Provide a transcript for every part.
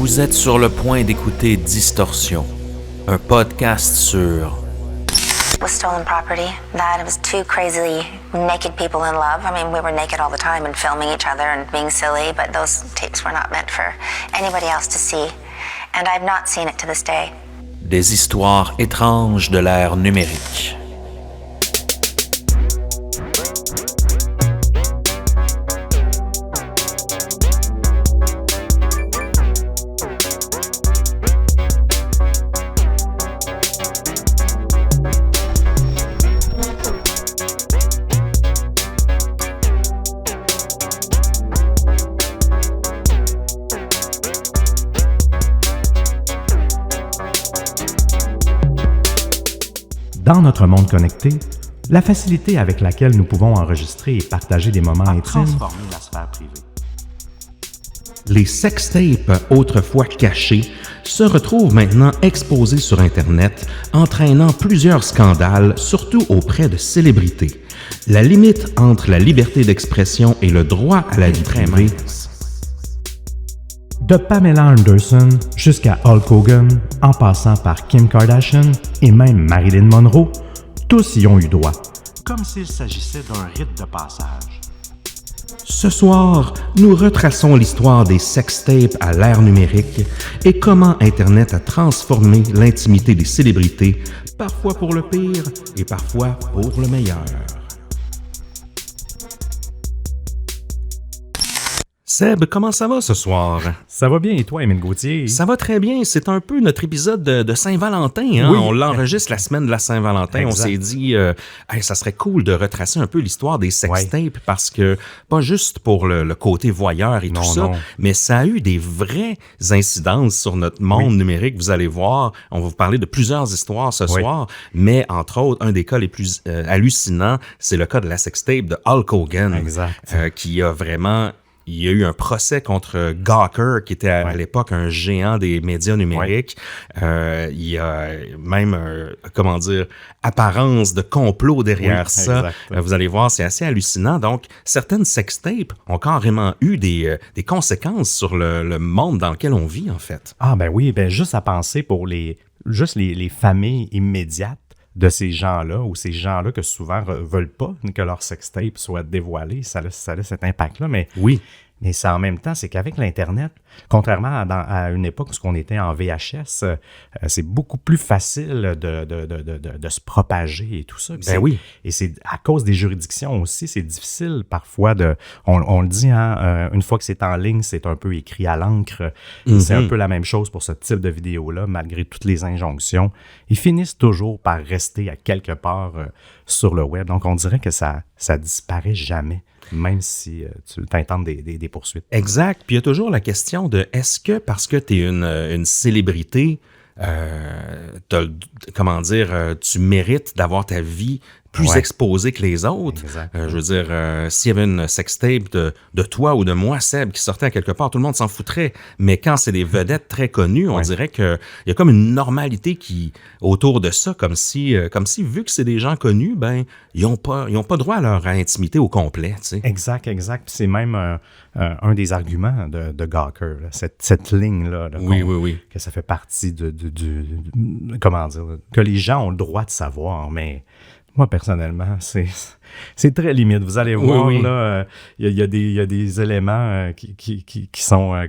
Vous êtes sur le point d'écouter Distorsion, un podcast sur Was stolen property, that it was two crazily naked people in love. I mean, we were naked all the time and filming each other and being silly, but those tapes were not meant for anybody else to see. And I've not seen it to this day. des histoires étranges de l'ère numérique. Dans notre monde connecté, la facilité avec laquelle nous pouvons enregistrer et partager des moments intimes la sphère privée. Les sextapes, autrefois cachés, se retrouvent maintenant exposés sur Internet, entraînant plusieurs scandales, surtout auprès de célébrités. La limite entre la liberté d'expression et le droit à la vie privée. De Pamela Anderson jusqu'à Hulk Hogan, en passant par Kim Kardashian et même Marilyn Monroe, tous y ont eu droit. Comme s'il s'agissait d'un rite de passage. Ce soir, nous retraçons l'histoire des sextapes à l'ère numérique et comment Internet a transformé l'intimité des célébrités, parfois pour le pire et parfois pour le meilleur. Seb, comment ça va ce soir? Ça va bien et toi, Émile Gauthier? Ça va très bien. C'est un peu notre épisode de Saint-Valentin. Hein? Oui. On l'enregistre la semaine de la Saint-Valentin. Exact. On s'est dit, hey, ça serait cool de retracer un peu l'histoire des sextapes parce que, pas juste pour le côté voyeur et Non, tout ça, non. mais ça a eu des vraies incidences sur notre monde numérique. Vous allez voir, on va vous parler de plusieurs histoires ce soir, mais entre autres, un des cas les plus hallucinants, c'est le cas de la sextape de Hulk Hogan. Exact. Qui a vraiment... Il y a eu un procès contre Gawker, qui était à l'époque un géant des médias numériques. Il y a même, apparence de complot derrière ça. exact. Vous allez voir, c'est assez hallucinant. Donc, certaines sextapes ont carrément eu des conséquences sur le monde dans lequel on vit, en fait. Ah ben oui, ben juste à penser pour les familles immédiates de ces gens-là, ou ces gens-là que souvent veulent pas que leur sextape soit dévoilé, ça a cet impact-là, mais Oui. Mais ça, en même temps, c'est qu'avec l'Internet, contrairement à une époque où on était en VHS, c'est beaucoup plus facile de se propager et tout ça. Puis Oui. Et c'est à cause des juridictions aussi, c'est difficile parfois on le dit, hein, une fois que c'est en ligne, c'est un peu écrit à l'encre. C'est un peu la même chose pour ce type de vidéo-là, malgré toutes les injonctions. Ils finissent toujours par rester à quelque part sur le web. Donc, on dirait que ça disparaît jamais. Même si tu t'intentes des poursuites. Exact. Puis il y a toujours la question de est-ce que parce que tu es une célébrité, tu mérites d'avoir ta vie plus exposée que les autres. Je veux dire, s'il y avait une sextape de toi ou de moi, Seb, qui sortait à quelque part, tout le monde s'en foutrait. Mais quand c'est des vedettes très connues, on dirait qu'il y a comme une normalité autour de ça, comme si vu que c'est des gens connus, ben ils n'ont pas droit à leur intimité au complet. Tu sais. Exact. Puis c'est même un des arguments de Gawker, là, cette ligne-là. Là, Oui. Que ça fait partie comment dire, que les gens ont le droit de savoir, mais moi, personnellement, c'est très limite. Vous allez voir, là, il y a des éléments qui sont,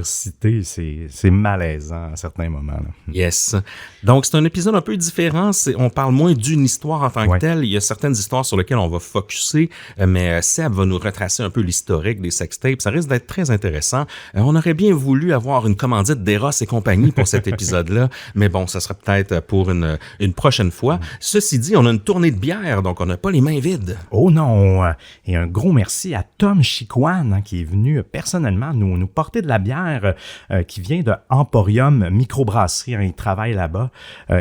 cités. C'est malaisant à certains moments. Là. Yes. Donc, c'est un épisode un peu différent. On parle moins d'une histoire en tant que telle. Il y a certaines histoires sur lesquelles on va focusser, mais Seb va nous retracer un peu l'historique des sextapes. Ça risque d'être très intéressant. On aurait bien voulu avoir une commandite d'Eros et compagnie pour cet épisode-là, mais bon, ça sera peut-être pour une prochaine fois. Ceci dit, on a une tournée de bière, donc on n'a pas les mains vides. Oh non! Et un gros merci à Tom Chicoine, hein, qui est venu personnellement nous porter de la bière qui vient de Emporium Microbrasserie. Hein, il travaille là-bas.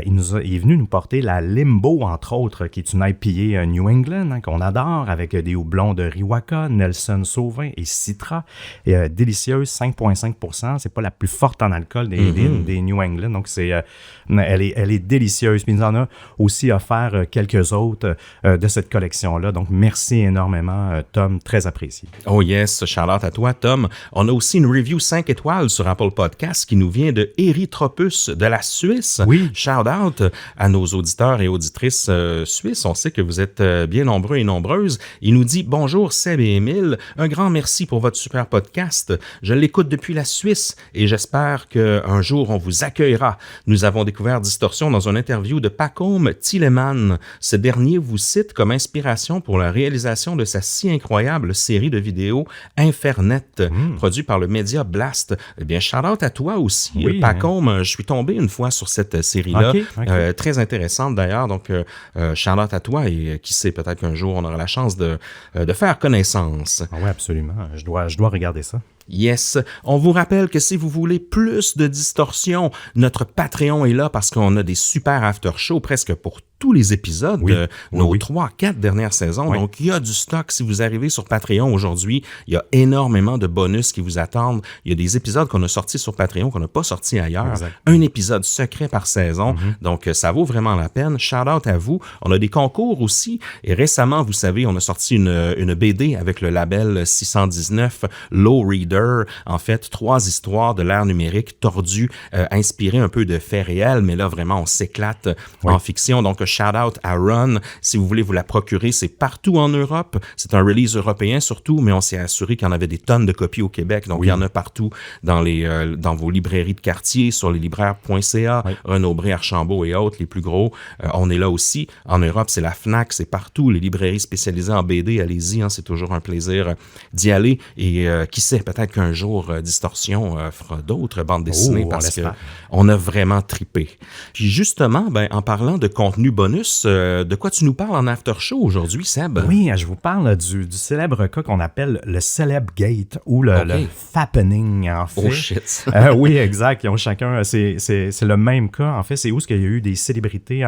Il est venu nous porter la Limbo, entre autres, qui est une IPA New England, hein, qu'on adore, avec des houblons de Riwaka, Nelson Sauvin et Citra. Délicieuse, 5,5%. C'est pas la plus forte en alcool des New England, donc elle est délicieuse. Puis il nous en a aussi offert quelques autres de cette collection-là. Donc, merci énormément, Tom. Très apprécié. Oh yes, shout-out à toi, Tom. On a aussi une review 5 étoiles sur Apple Podcast qui nous vient de Erythropus de la Suisse. Oui. Shout-out à nos auditeurs et auditrices suisses. On sait que vous êtes bien nombreux et nombreuses. Il nous dit « Bonjour Seb et Émile. Un grand merci pour votre super podcast. Je l'écoute depuis la Suisse et j'espère qu'un jour on vous accueillera. Nous avons découvert Distorsion dans une interview de Pacôme Thielemann. Ce dernier vous cite comme inspiration pour la réalisation de sa si incroyable série de vidéos Infernet, produit par le média Blast. Eh bien, shout-out à toi aussi, oui, Pacôme. Je suis tombé une fois sur cette série-là. Okay. Très intéressante d'ailleurs. Donc, shout-out à toi et qui sait, peut-être qu'un jour on aura la chance de faire connaissance. Ah oui, absolument. Je dois regarder ça. Yes. On vous rappelle que si vous voulez plus de distorsion, notre Patreon est là parce qu'on a des super after-shows presque pour tous les épisodes de nos 3-4 dernières saisons. Oui. Donc, il y a du stock. Si vous arrivez sur Patreon aujourd'hui, il y a énormément de bonus qui vous attendent. Il y a des épisodes qu'on a sortis sur Patreon qu'on n'a pas sortis ailleurs. Exact. Un épisode secret par saison. Donc, ça vaut vraiment la peine. Shout-out à vous. On a des concours aussi. Et récemment, vous savez, on a sorti une BD avec le label 619 Low Reader. En fait, 3 histoires de l'ère numérique tordues, inspirées un peu de faits réels. Mais là, vraiment, on s'éclate en fiction. Donc, shout-out à Run. Si vous voulez vous la procurer, c'est partout en Europe. C'est un release européen surtout, mais on s'est assuré qu'il y en avait des tonnes de copies au Québec. Donc, il y en a partout dans vos librairies de quartier, sur leslibraires.ca, Renaud-Bré, Archambault et autres, les plus gros. On est là aussi. En Europe, c'est la Fnac, c'est partout. Les librairies spécialisées en BD, allez-y, c'est toujours un plaisir d'y aller. Et qui sait, peut-être qu'un jour, Distorsion fera d'autres bandes dessinées parce qu'on a vraiment trippé. Puis justement, en parlant de contenu bonus, de quoi tu nous parles en after show aujourd'hui, Seb? Oui, je vous parle du célèbre cas qu'on appelle le Celeb Gate ou le Fappening, en fait. Oh shit! Oui, exact. Ils ont chacun, c'est le même cas. En fait, c'est où il y a eu des célébrités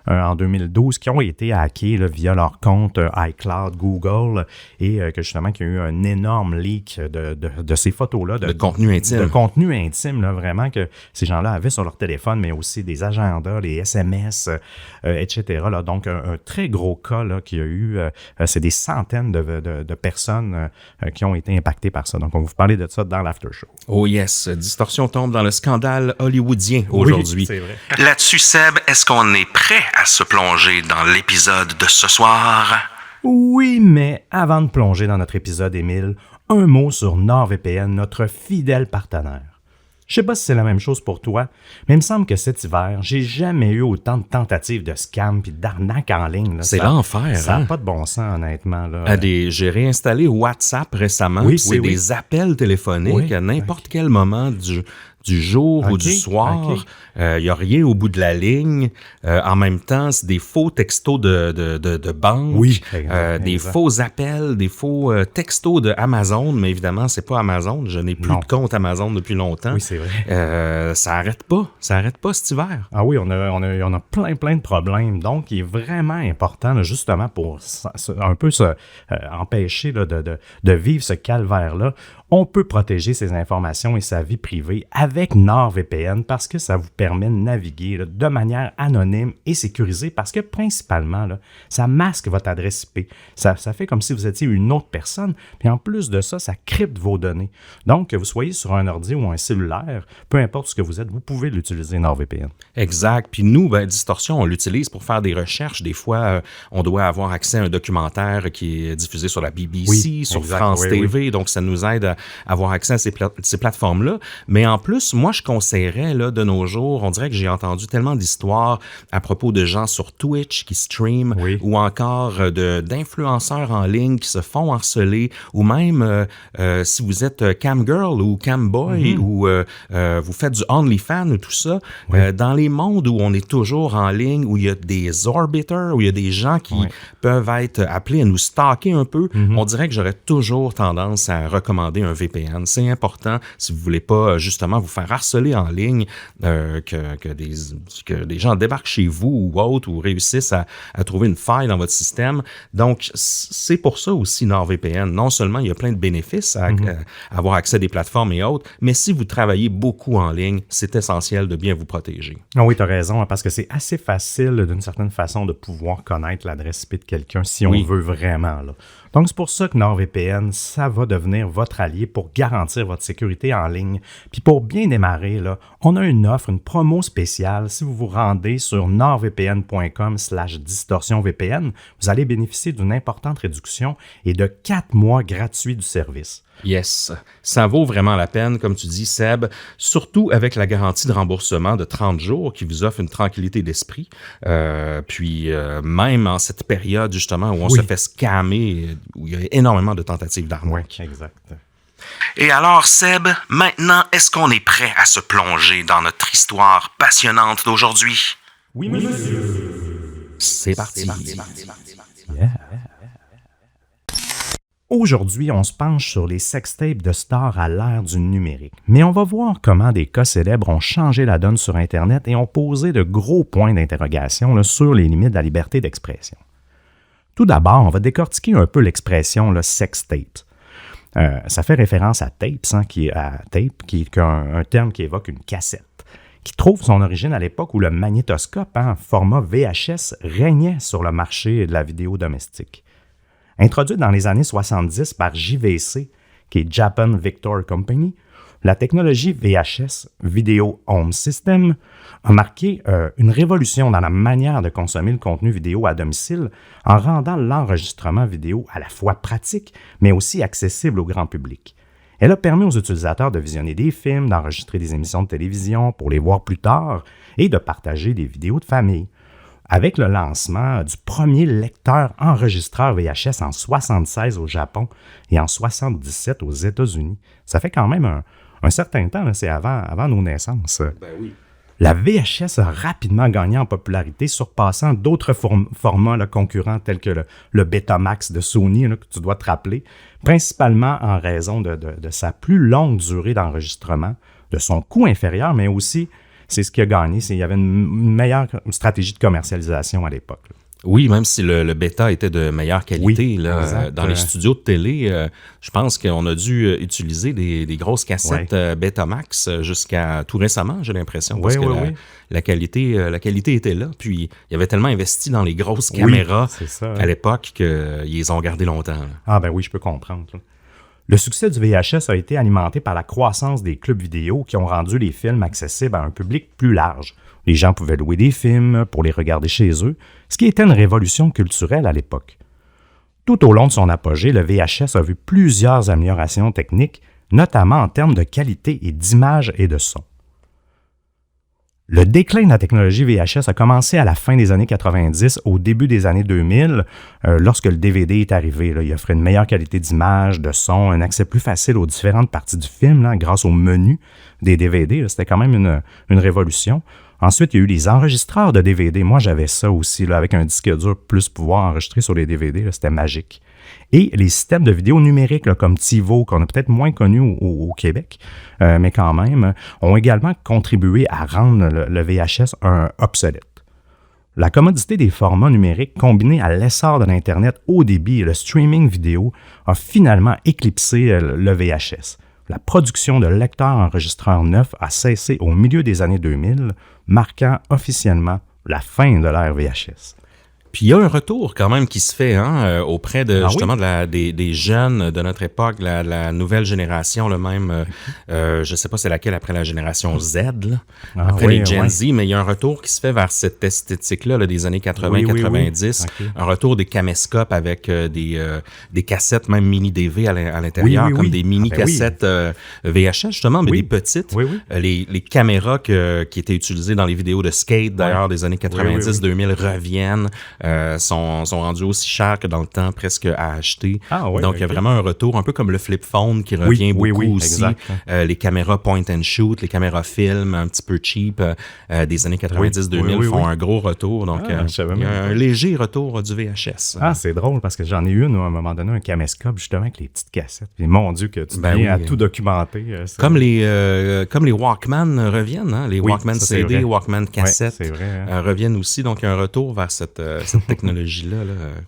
en 2012 qui ont été hackés via leur compte iCloud, Google, et que justement, qu'il y a eu un énorme leak de ces photos-là. De contenu intime. De contenu intime, là, vraiment, que ces gens-là avaient sur leur téléphone, mais aussi des agendas, les SMS, etc. Là. Donc, un très gros cas là, qu'il y a eu. C'est des centaines de personnes qui ont été impactées par ça. Donc, on va vous parler de ça dans l'after show. Oh yes, Distorsion tombe dans le scandale hollywoodien aujourd'hui. Oui, c'est vrai. Là-dessus, Seb, est-ce qu'on est prêt à se plonger dans l'épisode de ce soir? Oui, mais avant de plonger dans notre épisode, Émile, un mot sur NordVPN, notre fidèle partenaire. Je sais pas si c'est la même chose pour toi, mais il me semble que cet hiver, j'ai jamais eu autant de tentatives de scam puis d'arnaques en ligne. Là. C'est l'enfer. Ça n'a pas de bon sens, honnêtement. Là. J'ai réinstallé WhatsApp récemment. C'est des appels téléphoniques à n'importe quel moment du jour ou du soir. Il n'y a rien au bout de la ligne. En même temps, c'est des faux textos de banque. Oui, des faux appels, des faux textos de Amazon. Mais évidemment, c'est pas Amazon. Je n'ai plus de compte Amazon depuis longtemps. Oui, c'est vrai. Ça arrête pas. Ça arrête pas cet hiver. Ah oui, on a plein de problèmes. Donc, il est vraiment important, là, justement, pour un peu empêcher là, de vivre ce calvaire-là. On peut protéger ses informations et sa vie privée avec NordVPN parce que ça vous permet de naviguer là, de manière anonyme et sécurisée parce que principalement, là, ça masque votre adresse IP. Ça fait comme si vous étiez une autre personne. Puis en plus de ça, ça crypte vos données. Donc, que vous soyez sur un ordi ou un cellulaire, peu importe ce que vous êtes, vous pouvez l'utiliser NordVPN. Exact. Puis nous, Distorsion, on l'utilise pour faire des recherches. Des fois, on doit avoir accès à un documentaire qui est diffusé sur la BBC, sur France TV. Donc, ça nous aide à avoir accès à ces plateformes-là. Mais en plus, moi, je conseillerais, là, de nos jours, on dirait que j'ai entendu tellement d'histoires à propos de gens sur Twitch qui streament ou encore d'influenceurs en ligne qui se font harceler ou même si vous êtes camgirl ou camboy ou vous faites du OnlyFans ou tout ça, dans les mondes où on est toujours en ligne, où il y a des orbiters, où il y a des gens qui peuvent être appelés à nous stalker un peu, on dirait que j'aurais toujours tendance à recommander un un VPN. C'est important si vous voulez pas justement vous faire harceler en ligne, que des gens débarquent chez vous ou autres ou réussissent à trouver une faille dans votre système. Donc, c'est pour ça aussi NordVPN. Non seulement il y a plein de bénéfices à avoir accès à des plateformes et autres, mais si vous travaillez beaucoup en ligne, c'est essentiel de bien vous protéger. Ah oui, tu as raison, parce que c'est assez facile d'une certaine façon de pouvoir connaître l'adresse IP de quelqu'un si on veut vraiment. Là. Donc, c'est pour ça que NordVPN, ça va devenir votre allié pour garantir votre sécurité en ligne. Puis pour bien démarrer, là, on a une offre, une promo spéciale. Si vous vous rendez sur nordvpn.com/distorsionvpn, vous allez bénéficier d'une importante réduction et de 4 mois gratuits du service. Yes, ça vaut vraiment la peine, comme tu dis, Seb, surtout avec la garantie de remboursement de 30 jours qui vous offre une tranquillité d'esprit. Puis même en cette période, justement, où on se fait scammer, où il y a énormément de tentatives d'arnaque. Oui, exact. Et alors, Seb, maintenant, est-ce qu'on est prêt à se plonger dans notre histoire passionnante d'aujourd'hui? Oui, monsieur. C'est parti. Yeah. Aujourd'hui, on se penche sur les sextapes de stars à l'ère du numérique. Mais on va voir comment des cas célèbres ont changé la donne sur Internet et ont posé de gros points d'interrogation là, sur les limites de la liberté d'expression. Tout d'abord, on va décortiquer un peu l'expression sextape. Ça fait référence à tapes, qui est un terme qui évoque une cassette, qui trouve son origine à l'époque où le magnétoscope, format VHS, régnait sur le marché de la vidéo domestique. Introduite dans les années 70 par JVC, qui est Japan Victor Company, la technologie VHS, Video Home System, a marqué une révolution dans la manière de consommer le contenu vidéo à domicile en rendant l'enregistrement vidéo à la fois pratique, mais aussi accessible au grand public. Elle a permis aux utilisateurs de visionner des films, d'enregistrer des émissions de télévision pour les voir plus tard et de partager des vidéos de famille. Avec le lancement du premier lecteur enregistreur VHS en 1976 au Japon et en 1977 aux États-Unis. Ça fait quand même un certain temps, là, c'est avant nos naissances. Ben oui. La VHS a rapidement gagné en popularité, surpassant d'autres formats concurrents tels que le Betamax de Sony, que tu dois te rappeler, principalement en raison de sa plus longue durée d'enregistrement, de son coût inférieur, mais aussi... C'est ce qui a gagné. Il y avait une meilleure stratégie de commercialisation à l'époque. Là. Oui, même si le bêta était de meilleure qualité. Oui, dans les studios de télé, je pense qu'on a dû utiliser des grosses cassettes Betamax jusqu'à tout récemment, j'ai l'impression. Parce que la qualité était là. Puis, il y avait tellement investi dans les grosses caméras à l'époque qu'ils les ont gardées longtemps. Là. Ah ben oui, je peux comprendre. Là. Le succès du VHS a été alimenté par la croissance des clubs vidéo qui ont rendu les films accessibles à un public plus large. Les gens pouvaient louer des films pour les regarder chez eux, ce qui était une révolution culturelle à l'époque. Tout au long de son apogée, le VHS a vu plusieurs améliorations techniques, notamment en termes de qualité et d'image et de son. Le déclin de la technologie VHS a commencé à la fin des années 90, au début des années 2000, lorsque le DVD est arrivé. Là, il offrait une meilleure qualité d'image, de son, un accès plus facile aux différentes parties du film là, grâce au menu des DVD. Là, c'était quand même une révolution. Ensuite, il y a eu les enregistreurs de DVD. Moi, j'avais ça aussi, là, avec un disque dur plus pouvoir enregistrer sur les DVD. Là, c'était magique. Et les systèmes de vidéo numériques là, comme TiVo, qu'on a peut-être moins connus au Québec, mais quand même, ont également contribué à rendre le VHS obsolète. La commodité des formats numériques combinée à l'essor de l'Internet haut débit et le streaming vidéo a finalement éclipsé le VHS. La production de lecteurs enregistreurs neufs a cessé au milieu des années 2000, marquant officiellement la fin de l'ère VHS. Puis il y a un retour quand même qui se fait auprès de justement des jeunes de notre époque, la nouvelle génération, le même, je sais pas c'est laquelle après la génération Z, là, après les Gen Z, mais il y a un retour qui se fait vers cette esthétique-là là, des années 80-90, un retour des caméscopes avec des cassettes, même mini-DV à l'intérieur, comme des mini-cassettes VHS justement, mais des petites. Les caméras qui étaient utilisées dans les vidéos de skate, d'ailleurs, des années 90-2000 reviennent. sont rendus aussi chers que dans le temps, presque à acheter. Ah, oui, Donc, il y a vraiment un retour, un peu comme le flip phone qui revient beaucoup aussi. Exact. Les caméras point and shoot, les caméras film, un petit peu cheap, des années 90-2000 font un gros retour. Donc, il y a un léger retour du VHS. Ah, c'est drôle parce que j'en ai eu, à un moment donné, un caméscope justement avec les petites cassettes. Puis, mon Dieu, que tu viens à tout documenter. Comme les Walkman reviennent, hein? Les Walkman CD, Walkman cassette reviennent aussi. Donc, il y a un retour vers cette technologie-là.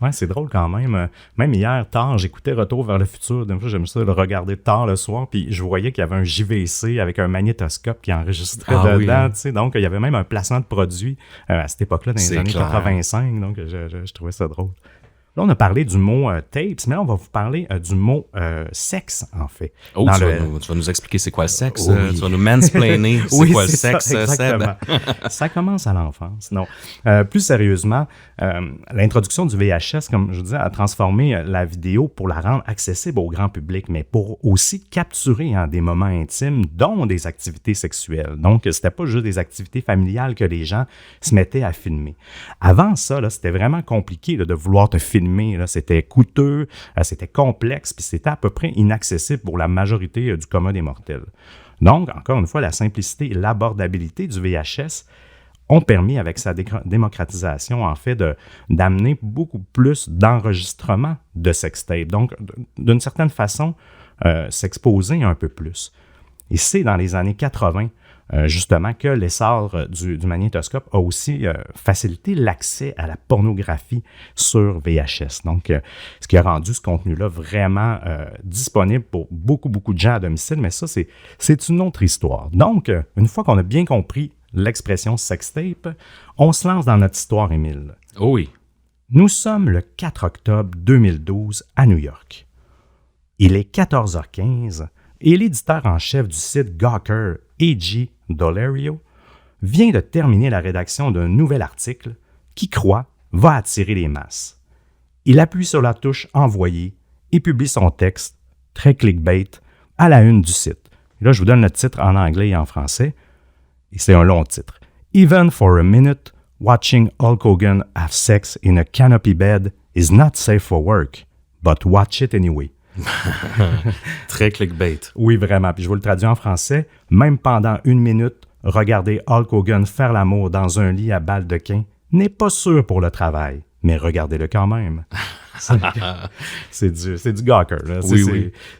Oui, c'est drôle quand même. Même hier, tard, j'écoutais Retour vers le futur. D'une fois, j'aime ça le regarder tard le soir. Puis, je voyais qu'il y avait un JVC avec un magnétoscope qui enregistrait dedans. Tu sais, donc, il y avait même un placement de produit à cette époque-là, dans les années 85. Donc, je trouvais ça drôle. Là, on a parlé du mot tapes, mais là, on va vous parler du mot sexe, en fait. Oh, tu vas nous expliquer c'est quoi le sexe? Tu vas nous mansplainer c'est quoi le sexe, Seb? Ça commence à l'enfance. Non. Plus sérieusement, l'introduction du VHS, comme je vous disais, a transformé la vidéo pour la rendre accessible au grand public, mais pour aussi capturer des moments intimes, dont des activités sexuelles. Donc, c'était pas juste des activités familiales que les gens se mettaient à filmer. Avant ça, là, c'était vraiment compliqué de vouloir te filmer. Là, c'était coûteux, c'était complexe, puis c'était à peu près inaccessible pour la majorité du commun des mortels. Donc, encore une fois, la simplicité et l'abordabilité du VHS ont permis, avec sa démocratisation, en fait, d'amener beaucoup plus d'enregistrements de sextapes. Donc, d'une certaine façon, s'exposer un peu plus. Et c'est dans les années 80, justement, que l'essor du magnétoscope a aussi facilité l'accès à la pornographie sur VHS. Donc, ce qui a rendu ce contenu-là vraiment disponible pour beaucoup, beaucoup de gens à domicile, mais ça, c'est une autre histoire. Donc, une fois qu'on a bien compris l'expression sextape, on se lance dans notre histoire, Émile. Oh oui. Nous sommes le 4 octobre 2012 à New York. Il est 14h15 et l'éditeur en chef du site Gawker, A.G. Dolerio, vient de terminer la rédaction d'un nouvel article qui, va attirer les masses. Il appuie sur la touche « Envoyer » et publie son texte, très clickbait, à la une du site. Et là, je vous donne le titre en anglais et en français, et c'est un long titre. « Even for a minute, watching Hulk Hogan have sex in a canopy bed is not safe for work, but watch it anyway. » Très clickbait. Oui, vraiment. Puis je vous le traduis en français. Même pendant 1 minute, regarder Hulk Hogan faire l'amour dans un lit à baldequin n'est pas sûr pour le travail, mais regardez-le quand même. C'est du Gawker. Là.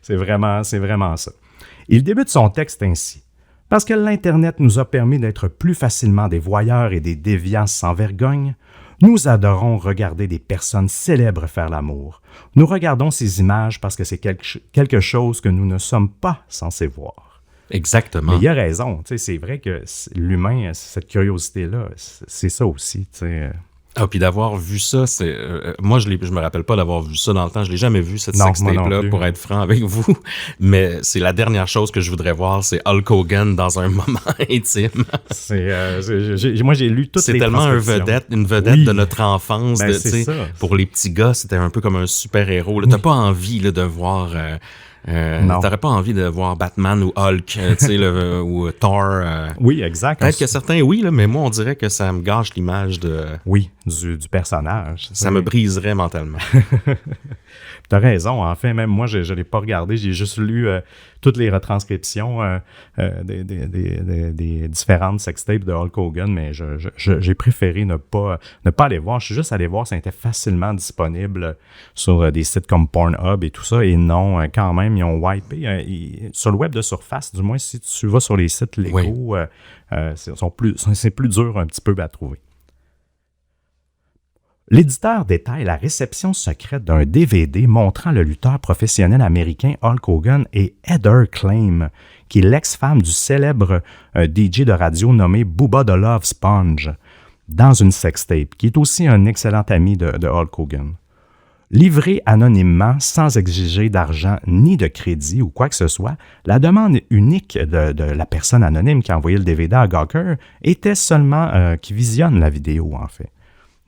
C'est vraiment ça. Il débute son texte ainsi. Parce que l'Internet nous a permis d'être plus facilement des voyeurs et des déviants sans vergogne, nous adorons regarder des personnes célèbres faire l'amour. Nous regardons ces images parce que c'est quelque chose que nous ne sommes pas censés voir. Exactement. Mais il a raison. C'est vrai que l'humain, cette curiosité-là, c'est ça aussi. Ah, puis d'avoir vu ça, moi, je me rappelle pas d'avoir vu ça dans le temps. Je l'ai jamais vu, cette sextape-là, pour être franc avec vous. Mais c'est la dernière chose que je voudrais voir, c'est Hulk Hogan dans un moment intime. Moi, j'ai lu toutes les C'est tellement une vedette de notre enfance. Ben, pour les petits gars, c'était un peu comme un super-héros. T'as pas envie de voir... t'aurais pas envie de voir Batman ou Hulk, ou Thor. Oui, exact. Peut-être que certains, oui, là, mais moi, on dirait que ça me gâche l'image de... Oui, du personnage. Ça me briserait mentalement. T'as raison. En fait, même moi, je ne l'ai pas regardé. J'ai juste lu toutes les retranscriptions des différentes sextapes de Hulk Hogan, mais j'ai préféré ne pas aller voir. Je suis juste allé voir, ça était facilement disponible sur des sites comme Pornhub et tout ça. Et non, quand même, ils ont wipé. Sur le web de surface, du moins, si tu vas sur les sites légaux, c'est plus dur un petit peu à trouver. L'éditeur détaille la réception secrète d'un DVD montrant le lutteur professionnel américain Hulk Hogan et Heather Claim, qui est l'ex-femme du célèbre DJ de radio nommé Bubba the Love Sponge, dans une sextape, qui est aussi un excellent ami de Hulk Hogan. Livré anonymement, sans exiger d'argent ni de crédit ou quoi que ce soit, la demande unique de la personne anonyme qui a envoyé le DVD à Gawker était seulement qu'il visionne la vidéo, en fait.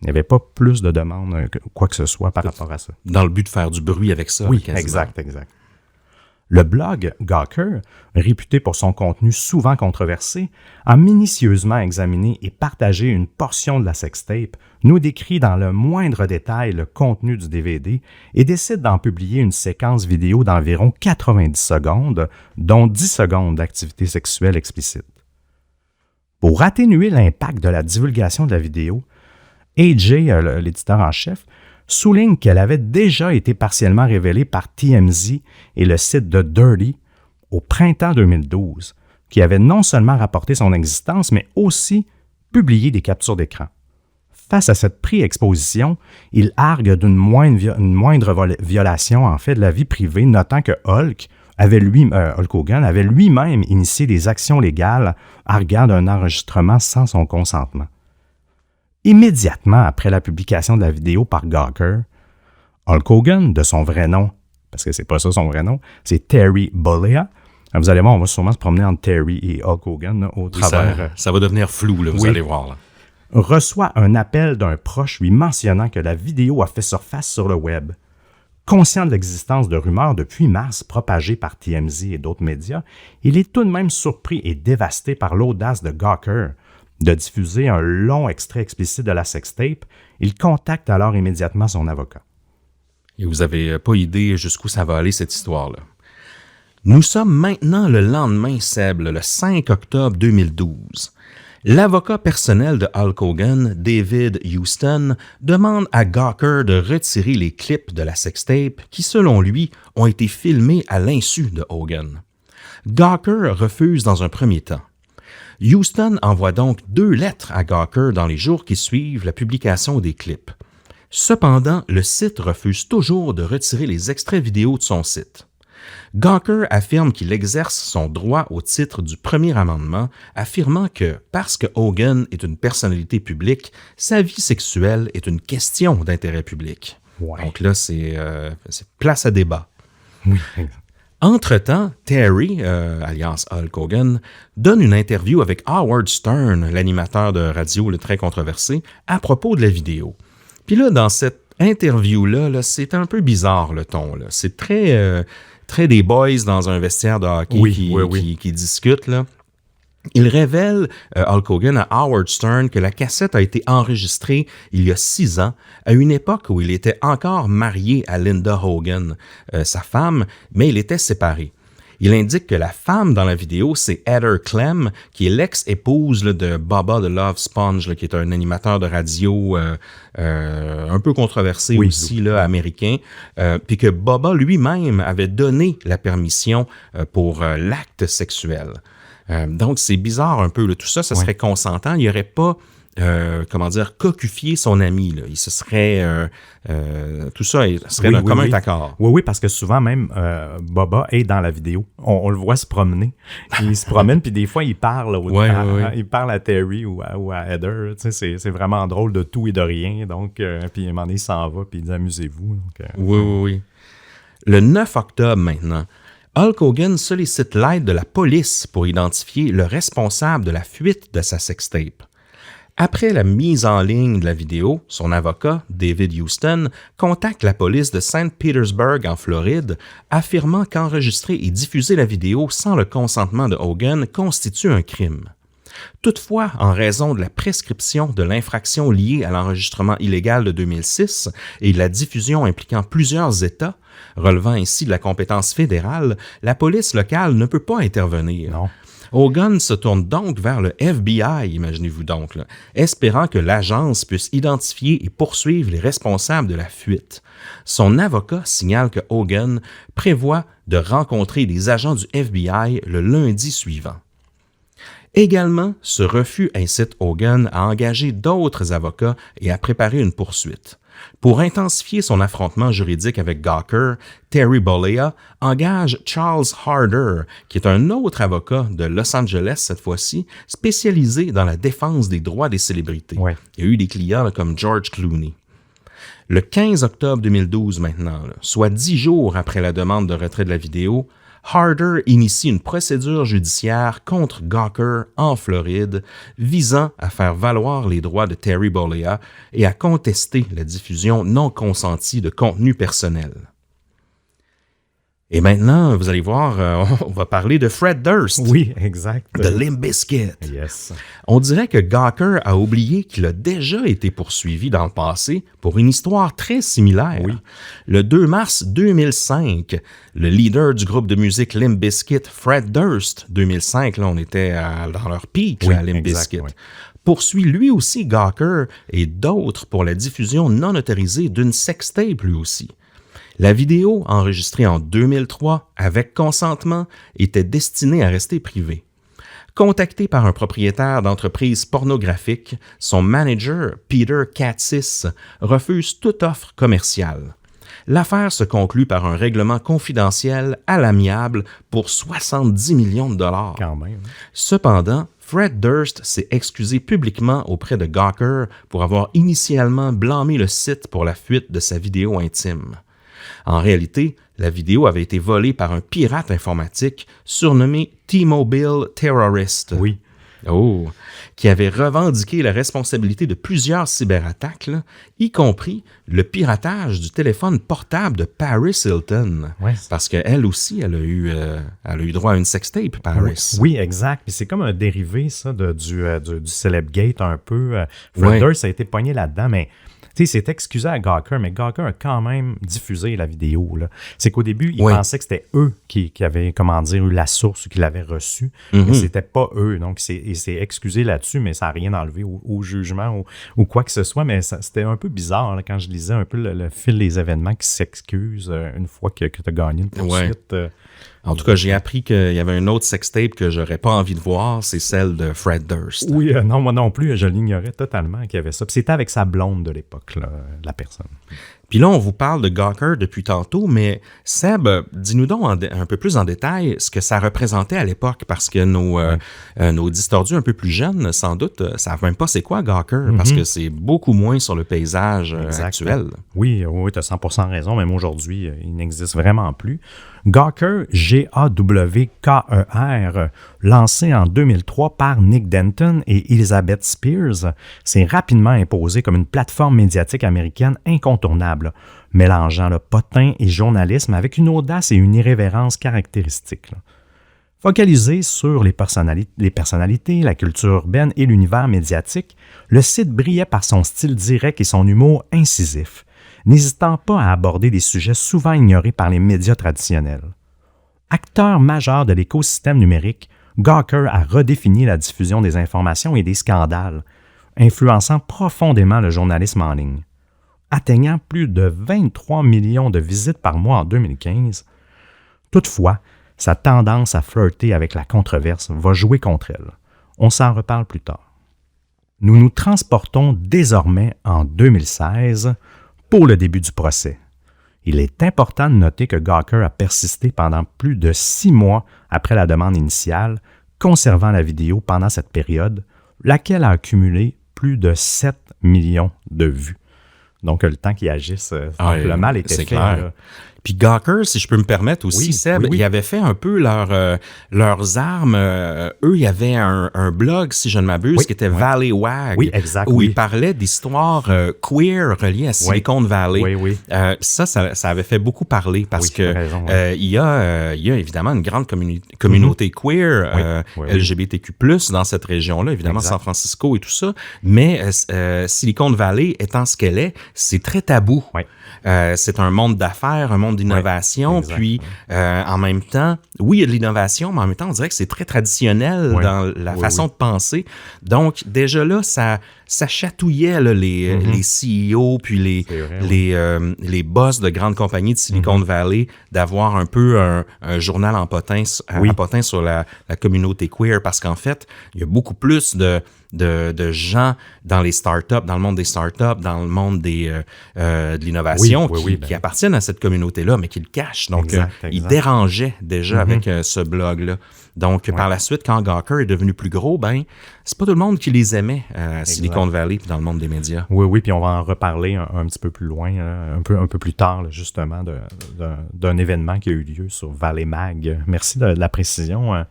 Il n'y avait pas plus de demandes, quoi que ce soit par rapport à ça. Dans le but de faire du bruit avec ça. Oui, quasiment. exact. Le blog Gawker, réputé pour son contenu souvent controversé, a minutieusement examiné et partagé une portion de la sextape, nous décrit dans le moindre détail le contenu du DVD et décide d'en publier une séquence vidéo d'environ 90 secondes, dont 10 secondes d'activité sexuelle explicite. Pour atténuer l'impact de la divulgation de la vidéo, AJ, l'éditeur en chef, souligne qu'elle avait déjà été partiellement révélée par TMZ et le site de Dirty au printemps 2012, qui avait non seulement rapporté son existence, mais aussi publié des captures d'écran. Face à cette pré-exposition, il argue d'une moindre violation en fait de la vie privée, notant que Hulk Hogan avait lui-même initié des actions légales arguant d'un enregistrement sans son consentement. Immédiatement après la publication de la vidéo par Gawker, Hulk Hogan, de son vrai nom, parce que c'est pas ça son vrai nom, c'est Terry Bollea. Vous allez voir, on va sûrement se promener entre Terry et Hulk Hogan là, au travers. Ça va devenir flou, là, vous allez voir. Là. Reçoit un appel d'un proche lui mentionnant que la vidéo a fait surface sur le web. Conscient de l'existence de rumeurs depuis mars propagées par TMZ et d'autres médias, il est tout de même surpris et dévasté par l'audace de Gawker de diffuser un long extrait explicite de la sextape. Il contacte alors immédiatement son avocat. Et vous n'avez pas idée jusqu'où ça va aller, cette histoire-là. Nous sommes maintenant le lendemain, Seb, le 5 octobre 2012. L'avocat personnel de Hulk Hogan, David Houston, demande à Gawker de retirer les clips de la sextape qui, selon lui, ont été filmés à l'insu de Hogan. Gawker refuse dans un premier temps. Houston envoie donc 2 lettres à Gawker dans les jours qui suivent la publication des clips. Cependant, le site refuse toujours de retirer les extraits vidéo de son site. Gawker affirme qu'il exerce son droit au titre du premier amendement, affirmant que, parce que Hogan est une personnalité publique, sa vie sexuelle est une question d'intérêt public. Ouais. Donc là, c'est place à débat. Oui. Entre-temps, Terry, alias Hulk Hogan, donne une interview avec Howard Stern, l'animateur de radio très controversé, à propos de la vidéo. Puis là, dans cette interview-là, c'est un peu bizarre le ton. Là. C'est très des boys dans un vestiaire de hockey qui discutent. Là. Il révèle, Hulk Hogan, à Howard Stern que la cassette a été enregistrée il y a 6 ans, à une époque où il était encore marié à Linda Hogan, sa femme, mais il était séparé. Il indique que la femme dans la vidéo, c'est Heather Clem, qui est l'ex-épouse de Bubba the Love Sponge, qui est un animateur de radio un peu controversé aussi, là, américain, puis que Bubba lui-même avait donné la permission pour l'acte sexuel. Donc, c'est bizarre un peu. Là. Tout ça, serait consentant. Il n'y aurait pas, cocufié son ami. Là. Il se serait... tout ça serait d'un commun accord. Oui, parce que souvent même, Bubba est dans la vidéo. On le voit se promener. Il se promène, puis des fois, il parle. Il parle à Terry ou à Heather. Tu sais, c'est vraiment drôle de tout et de rien. Donc, puis à un moment donné, il s'en va, puis il dit « Amusez-vous. » Donc, Oui. Le 9 octobre, maintenant, Hulk Hogan sollicite l'aide de la police pour identifier le responsable de la fuite de sa sextape. Après la mise en ligne de la vidéo, son avocat, David Houston, contacte la police de St. Petersburg en Floride, affirmant qu'enregistrer et diffuser la vidéo sans le consentement de Hogan constitue un crime. Toutefois, en raison de la prescription de l'infraction liée à l'enregistrement illégal de 2006 et de la diffusion impliquant plusieurs États, relevant ainsi de la compétence fédérale, la police locale ne peut pas intervenir. Non. Hogan se tourne donc vers le FBI, imaginez-vous donc, là, espérant que l'agence puisse identifier et poursuivre les responsables de la fuite. Son avocat signale que Hogan prévoit de rencontrer des agents du FBI le lundi suivant. Également, ce refus incite Hogan à engager d'autres avocats et à préparer une poursuite. Pour intensifier son affrontement juridique avec Gawker, Terry Bollea engage Charles Harder, qui est un autre avocat de Los Angeles cette fois-ci, spécialisé dans la défense des droits des célébrités. Ouais. Il y a eu des clients là, comme George Clooney. Le 15 octobre 2012 maintenant, soit 10 jours après la demande de retrait de la vidéo, Harder initie une procédure judiciaire contre Gawker en Floride visant à faire valoir les droits de Terry Bollea et à contester la diffusion non consentie de contenu personnel. Et maintenant, vous allez voir, on va parler de Fred Durst. Oui, exact. De Limp Bizkit. Yes. On dirait que Gawker a oublié qu'il a déjà été poursuivi dans le passé pour une histoire très similaire. Oui. Le 2 mars 2005, le leader du groupe de musique Limp Bizkit, Fred Durst, 2005, là on était dans leur pic, Oui, à Limp exact, Bizkit, oui. poursuit lui aussi Gawker et d'autres pour la diffusion non autorisée d'une sextape lui aussi. La vidéo, enregistrée en 2003 avec consentement, était destinée à rester privée. Contacté par un propriétaire d'entreprise pornographique, son manager, Peter Katsis, refuse toute offre commerciale. L'affaire se conclut par un règlement confidentiel à l'amiable pour 70 millions de dollars. Quand même. Cependant, Fred Durst s'est excusé publiquement auprès de Gawker pour avoir initialement blâmé le site pour la fuite de sa vidéo intime. En réalité, la vidéo avait été volée par un pirate informatique surnommé T-Mobile Terrorist. Oui. Oh, qui avait revendiqué la responsabilité de plusieurs cyberattaques, là, y compris le piratage du téléphone portable de Paris Hilton. Ouais. Parce qu'elle aussi, elle a eu droit à une sextape, Paris. Oui, exact. Puis c'est comme un dérivé, ça, du Celebgate un peu. Fred Ouais. Durst a été pogné là-dedans, mais tu sais, c'est excusé à Gawker, mais Gawker a quand même diffusé la vidéo, là. C'est qu'au début, il Oui. pensait que c'était eux qui avaient, comment dire, eu la source ou qui l'avaient reçu, Mm-hmm. mais c'était pas eux. Donc, il s'est excusé là-dessus, mais ça n'a rien enlevé au jugement ou quoi que ce soit. Mais c'était un peu bizarre là, quand je lisais un peu le fil des événements qui s'excusent une fois que tu as gagné une poursuite. En tout cas, j'ai appris qu'il y avait une autre sextape que j'aurais pas envie de voir, c'est celle de Fred Durst. Oui, non, moi non plus, je l'ignorais totalement qu'il y avait ça. Puis c'était avec sa blonde de l'époque, là, la personne. Puis là, on vous parle de Gawker depuis tantôt, mais Seb, dis-nous donc un peu plus en détail ce que ça représentait à l'époque, parce que nos distordus un peu plus jeunes, sans doute, savent même pas c'est quoi Gawker, parce que c'est beaucoup moins sur le paysage actuel. Oui, tu as 100% raison, même aujourd'hui, il n'existe vraiment plus. Gawker, Gawker, lancé en 2003 par Nick Denton et Elizabeth Spears, s'est rapidement imposé comme une plateforme médiatique américaine incontournable, mélangeant le potin et journalisme avec une audace et une irrévérence caractéristiques. Focalisé sur les personnalités, la culture urbaine et l'univers médiatique, le site brillait par son style direct et son humour incisif, n'hésitant pas à aborder des sujets souvent ignorés par les médias traditionnels. Acteur majeur de l'écosystème numérique, Gawker a redéfini la diffusion des informations et des scandales, influençant profondément le journalisme en ligne. Atteignant plus de 23 millions de visites par mois en 2015, toutefois, sa tendance à flirter avec la controverse va jouer contre elle. On s'en reparle plus tard. Nous nous transportons désormais en 2016 pour le début du procès. Il est important de noter que Gawker a persisté pendant plus de 6 mois après la demande initiale, conservant la vidéo pendant cette période, laquelle a accumulé plus de 7 millions de vues. Donc, le temps qu'ils agissent, le mal était fait. Clair. Là. Puis Gawker, si je peux me permettre aussi, Oui, Seb, oui. ils avaient fait un peu leurs armes. Eux, il y avait un blog, si je ne m'abuse, qui était Valley Wag, Oui, exact, où oui. ils parlaient d'histoires queer reliées à Silicon Valley. Oui, oui. Ça avait fait beaucoup parler parce Oui, tu as que raison, il y a évidemment une grande communauté queer, Oui. LGBTQ+, dans cette région-là, évidemment Exact. San Francisco et tout ça, mais Silicon Valley étant ce qu'elle est, c'est très tabou. Oui. C'est un monde d'affaires, un monde d'innovation, exact, puis en même temps, oui, il y a de l'innovation, mais en même temps, on dirait que c'est très traditionnel Oui. dans la Oui, façon oui. de penser. Donc, déjà là, ça chatouillait là, les CEO, puis C'est vrai, les boss de grandes compagnies de Silicon Valley, d'avoir un peu un journal en potin sur la communauté queer, parce qu'en fait, il y a beaucoup plus de gens dans les startups, dans le monde des startups, dans le monde de l'innovation qui appartiennent à cette communauté-là, mais qui le cachent. Donc, ils dérangeaient déjà avec ce blog-là. Donc, par la suite, quand Gawker est devenu plus gros, c'est pas tout le monde qui les aimait à Silicon Valley puis dans le monde des médias. Oui, puis on va en reparler un petit peu plus loin, un peu plus tard, là, justement, d'un événement qui a eu lieu sur Valley Mag. Merci de la précision. Là,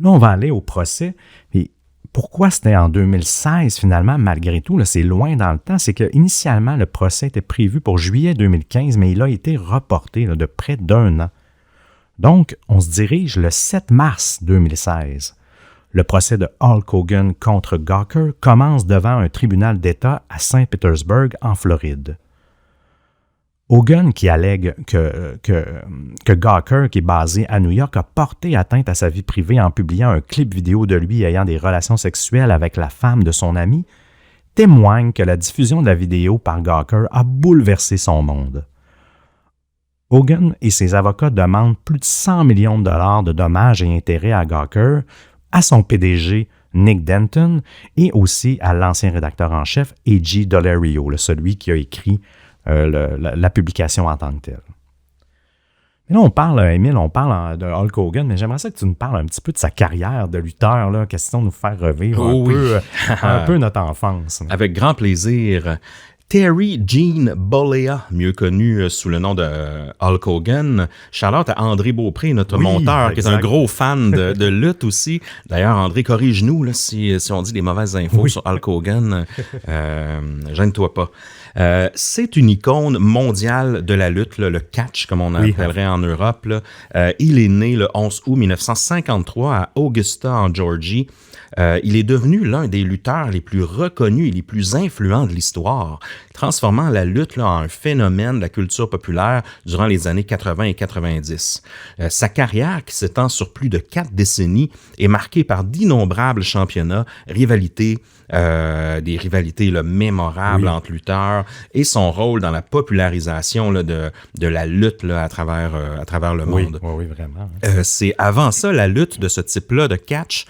on va aller au procès. Puis, pourquoi c'était en 2016 finalement, malgré tout, là, c'est loin dans le temps, c'est qu'initialement, le procès était prévu pour juillet 2015, mais il a été reporté là, de près d'1 an. Donc, on se dirige le 7 mars 2016. Le procès de Hulk Hogan contre Gawker commence devant un tribunal d'État à Saint-Pétersbourg, en Floride. Hogan, qui allègue que Gawker, qui est basé à New York, a porté atteinte à sa vie privée en publiant un clip vidéo de lui ayant des relations sexuelles avec la femme de son ami, témoigne que la diffusion de la vidéo par Gawker a bouleversé son monde. Hogan et ses avocats demandent plus de 100 millions de dollars de dommages et intérêts à Gawker, à son PDG Nick Denton et aussi à l'ancien rédacteur en chef A.G. Dolerio, celui qui a écrit la publication en tant que telle. Mais là, on parle, Émile, de Hulk Hogan, mais j'aimerais ça que tu nous parles un petit peu de sa carrière de lutteur, là, question de nous faire revivre un peu notre enfance. Avec grand plaisir. Terry Gene Bollea, mieux connu sous le nom de Hulk Hogan. Shout-out à André Beaupré, notre monteur, qui est un gros fan de lutte aussi. D'ailleurs, André, corrige-nous là, si on dit des mauvaises infos sur Hulk Hogan. Gêne-toi pas. C'est une icône mondiale de la lutte, là, le catch, comme on appellerait en Europe. Là. Il est né le 11 août 1953 à Augusta, en Georgie. Il est devenu l'un des lutteurs les plus reconnus et les plus influents de l'histoire, transformant la lutte là, en un phénomène de la culture populaire durant les années 80 et 90. Sa carrière, qui s'étend sur plus de 4 décennies, est marquée par d'innombrables championnats, rivalités, des rivalités là, mémorables entre lutteurs et son rôle dans la popularisation là, de la lutte là, à travers le monde. Oui, vraiment. C'est avant ça, la lutte de ce type-là de catch,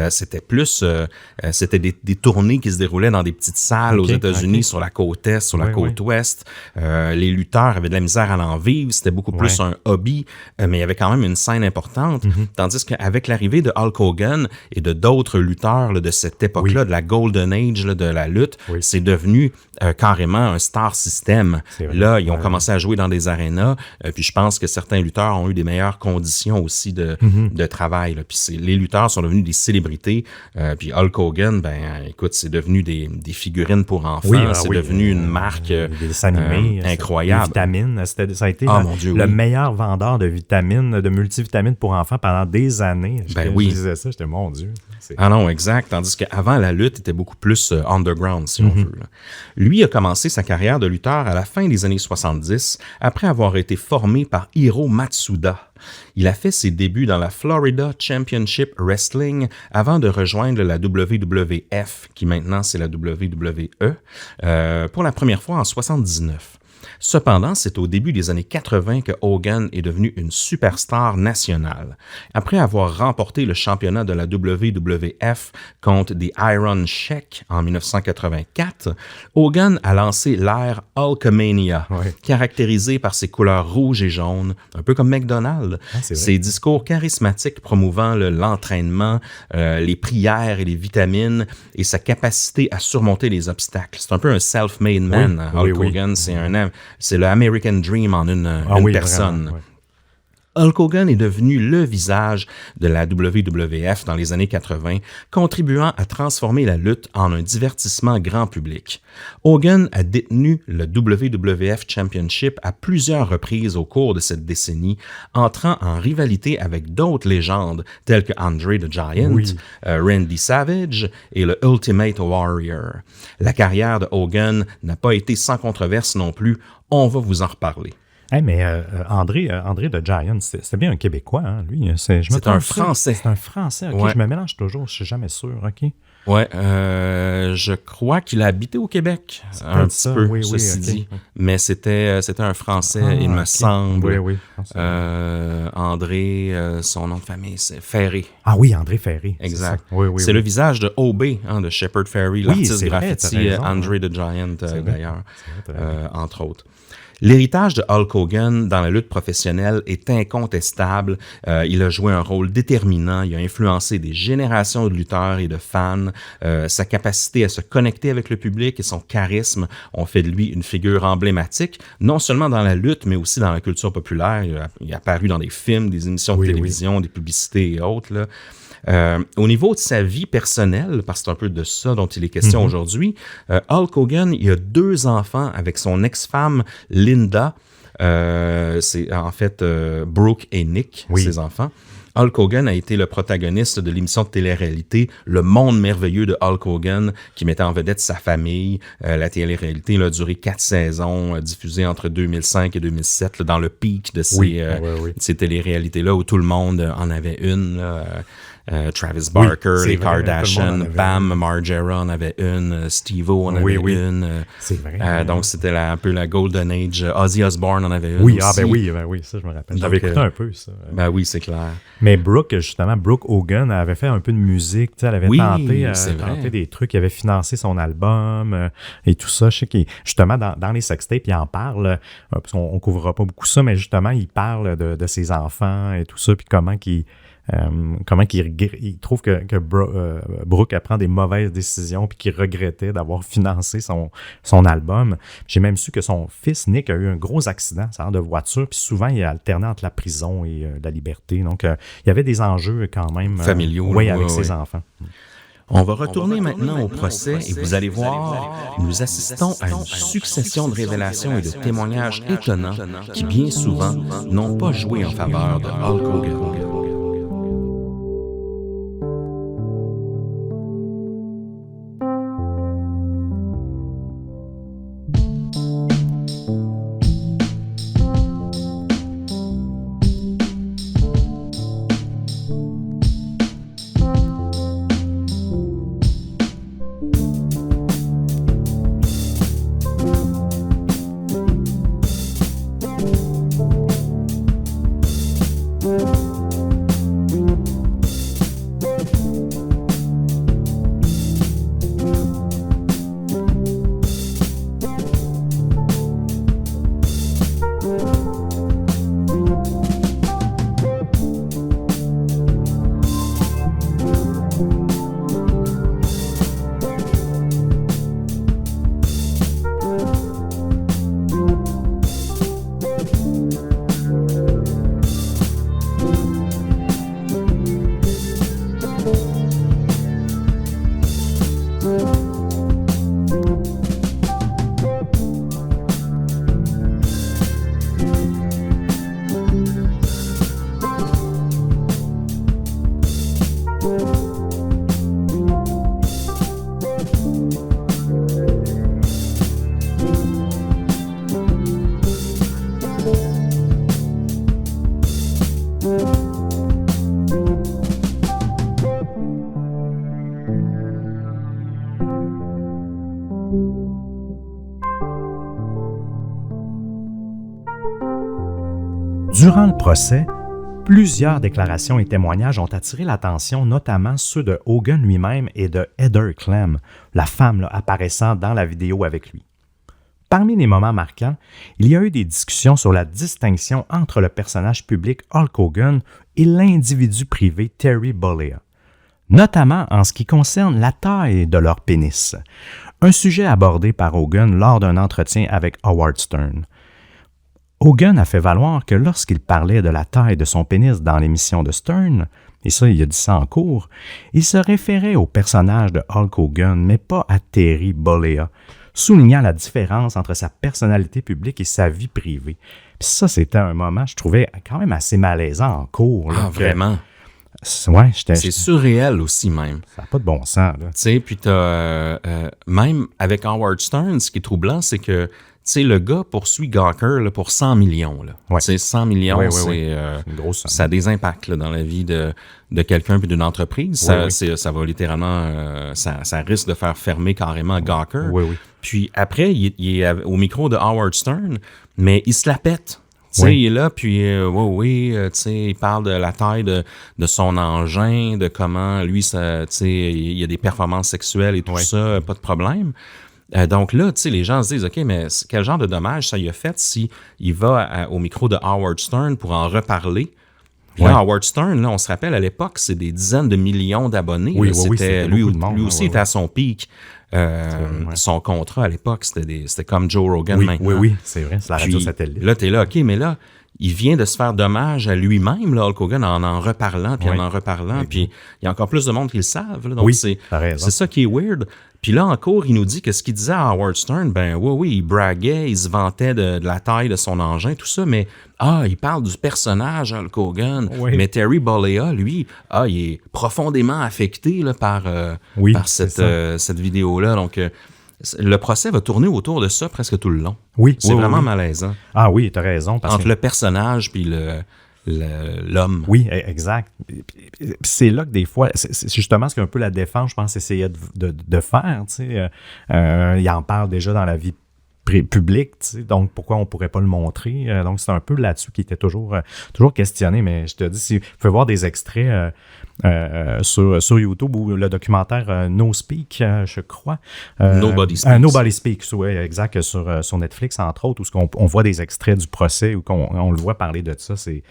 c'était des tournées qui se déroulaient dans des petites salles aux États-Unis, sur la côte Est, sur la côte Ouest. Les lutteurs avaient de la misère à en vivre, c'était beaucoup plus un hobby, mais il y avait quand même une scène importante. Tandis qu'avec l'arrivée de Hulk Hogan et de d'autres lutteurs là, de cette époque-là, de la Golden Age là, de la lutte, c'est devenu carrément un star system. Là, ils ont commencé à jouer dans des arénas, puis je pense que certains lutteurs ont eu des meilleures conditions aussi de travail. Là. Puis les lutteurs sont devenus des célébrités. Puis Hulk Hogan, écoute, c'est devenu des figurines pour enfants. C'est devenu une marque incroyable. Les vitamines, ça a été le meilleur vendeur de vitamines, de multivitamines pour enfants pendant des années. Je disais ça, j'étais mon Dieu. Ah non, exact. Tandis qu'avant, la lutte était beaucoup plus underground, si on veut. Là. Lui a commencé sa carrière de lutteur à la fin des années 70, après avoir été formé par Hiro Matsuda. Il a fait ses débuts dans la Florida Championship Wrestling avant de rejoindre la WWF, qui maintenant c'est la WWE, pour la première fois en 79. Cependant, c'est au début des années 80 que Hogan est devenu une superstar nationale. Après avoir remporté le championnat de la WWF contre des Iron Sheik en 1984, Hogan a lancé l'ère Hulkamania, caractérisée par ses couleurs rouges et jaunes, un peu comme McDonald's. Ses discours charismatiques promouvant l'entraînement, les prières et les vitamines et sa capacité à surmonter les obstacles. C'est un peu un self-made man, Hulk Hogan. C'est le American Dream en une personne. Vraiment, Hulk Hogan est devenu le visage de la WWF dans les années 80, contribuant à transformer la lutte en un divertissement grand public. Hogan a détenu le WWF Championship à plusieurs reprises au cours de cette décennie, entrant en rivalité avec d'autres légendes telles que Andre the Giant, Randy Savage et le Ultimate Warrior. La carrière de Hogan n'a pas été sans controverse non plus, on va vous en reparler. Hey, mais André the Giant, c'est bien un Québécois, hein, lui. C'est un Français. C'est un Français, OK. Je me mélange toujours, je suis jamais sûr, OK. Ouais, je crois qu'il a habité au Québec un petit peu, ceci dit. Mais c'était un Français, il me semble. Oui. André, son nom de famille, c'est Ferré. Ah oui, André Ferré. Exact. C'est le visage de OB, de Shepard Fairey, l'artiste graffiti Andre the Giant, d'ailleurs, entre autres. L'héritage de Hulk Hogan dans la lutte professionnelle est incontestable. Il a joué un rôle déterminant. Il a influencé des générations de lutteurs et de fans. Sa capacité à se connecter avec le public et son charisme ont fait de lui une figure emblématique, non seulement dans la lutte, mais aussi dans la culture populaire. Il a apparu dans des films, des émissions de télévision, des publicités et autres, là. Au niveau de sa vie personnelle, parce que c'est un peu de ça dont il est question aujourd'hui, Hulk Hogan, il a 2 enfants avec son ex-femme Linda. C'est en fait Brooke et Nick, ses enfants. Hulk Hogan a été le protagoniste de l'émission de télé-réalité Le Monde merveilleux de Hulk Hogan, qui mettait en vedette sa famille. La télé-réalité a duré 4 saisons, diffusée entre 2005 et 2007, là, dans le pic de ces télé-réalités-là, où tout le monde en avait une. Travis Barker, les Kardashians, Bam Margera en avait une, Steve-O en avait une. C'est vrai. Donc, c'était un peu la Golden Age. Ozzy Osbourne en avait une oui, aussi. oui, ça, je me rappelle. J'avais écouté un peu, ça. Ben oui, c'est clair. Mais Brooke Hogan avait fait un peu de musique, elle avait tenté des trucs, il avait financé son album et tout ça. Je sais qu'il, justement, dans les sextapes, il en parle, parce qu'on couvrira pas beaucoup ça, mais justement, il parle de ses enfants et tout ça, puis comment il trouve que Brooke prend des mauvaises décisions puis qu'il regrettait d'avoir financé son album. J'ai même su que son fils Nick a eu un gros accident de voiture, puis souvent il a alterné entre la prison et la liberté. Donc il y avait des enjeux quand même familiaux avec ses enfants. On va retourner maintenant au procès et vous allez voir, nous assistons à une succession de révélations et de témoignages étonnants qui bien souvent n'ont pas joué en faveur de Hulk Hogan. Durant le procès, plusieurs déclarations et témoignages ont attiré l'attention, notamment ceux de Hogan lui-même et de Heather Clem, la femme apparaissant dans la vidéo avec lui. Parmi les moments marquants, il y a eu des discussions sur la distinction entre le personnage public Hulk Hogan et l'individu privé Terry Bollea, notamment en ce qui concerne la taille de leur pénis, un sujet abordé par Hogan lors d'un entretien avec Howard Stern. Hogan a fait valoir que lorsqu'il parlait de la taille de son pénis dans l'émission de Stern, et ça, il a dit ça en cours, il se référait au personnage de Hulk Hogan, mais pas à Terry Bollea, soulignant la différence entre sa personnalité publique et sa vie privée. Puis ça, c'était un moment, je trouvais, quand même assez malaisant en cours. Là, vraiment? Ouais, c'est surréel aussi, même. Ça n'a pas de bon sens. Tu sais, puis t'as... même avec Howard Stern, ce qui est troublant, c'est que le gars poursuit Gawker là, pour 100 millions. Là. Ouais. 100 millions, c'est une grosse somme. Ça a des impacts là, dans la vie de quelqu'un puis d'une entreprise. Ça va littéralement... ça risque de faire fermer carrément Gawker. Puis après, il est au micro de Howard Stern, mais il se la pète. Il est là, puis il parle de la taille de son engin, de comment lui, il y a des performances sexuelles et tout ça, pas de problème. Donc là, les gens se disent, OK, mais quel genre de dommage ça lui a fait s'il va au micro de Howard Stern pour en reparler? Puis là, Howard Stern, là, on se rappelle, à l'époque, c'est des dizaines de millions d'abonnés. Lui aussi était à son pic. Son contrat à l'époque, c'était comme Joe Rogan maintenant. Oui, c'est vrai, c'est la radio satellite. Là, t'es là, OK, mais là, il vient de se faire dommage à lui-même, là, Hulk Hogan, en reparlant, puis Oui. en reparlant, Oui. puis il y a encore plus de monde qui le savent. Là, donc Oui, c'est t'as raison. ça qui est weird. Puis là encore, il nous dit que ce qu'il disait à Howard Stern, ben oui, il braguait, il se vantait de la taille de son engin, tout ça, mais il parle du personnage Hulk Hogan. Oui. Mais Terry Bollea, lui, il est profondément affecté là, par cette vidéo-là. Donc, le procès va tourner autour de ça presque tout le long. Oui, C'est oui, vraiment oui. malaisant. Ah oui, t'as raison. Parce Entre que... le personnage puis l'homme. Oui, exact. Puis c'est là que des fois, c'est justement ce qu'un peu la défense, je pense, essayait de faire. Tu sais. Il en parle déjà dans la vie publique, tu sais, donc pourquoi on pourrait pas le montrer? Donc c'est un peu là-dessus qui était toujours questionné, mais je te dis, si vous pouvez voir des extraits sur YouTube ou le documentaire No Speak, je crois. Nobody Speaks. Nobody Speaks, oui, exact, sur Netflix, entre autres, où on voit des extraits du procès, où on le voit parler de ça, c'est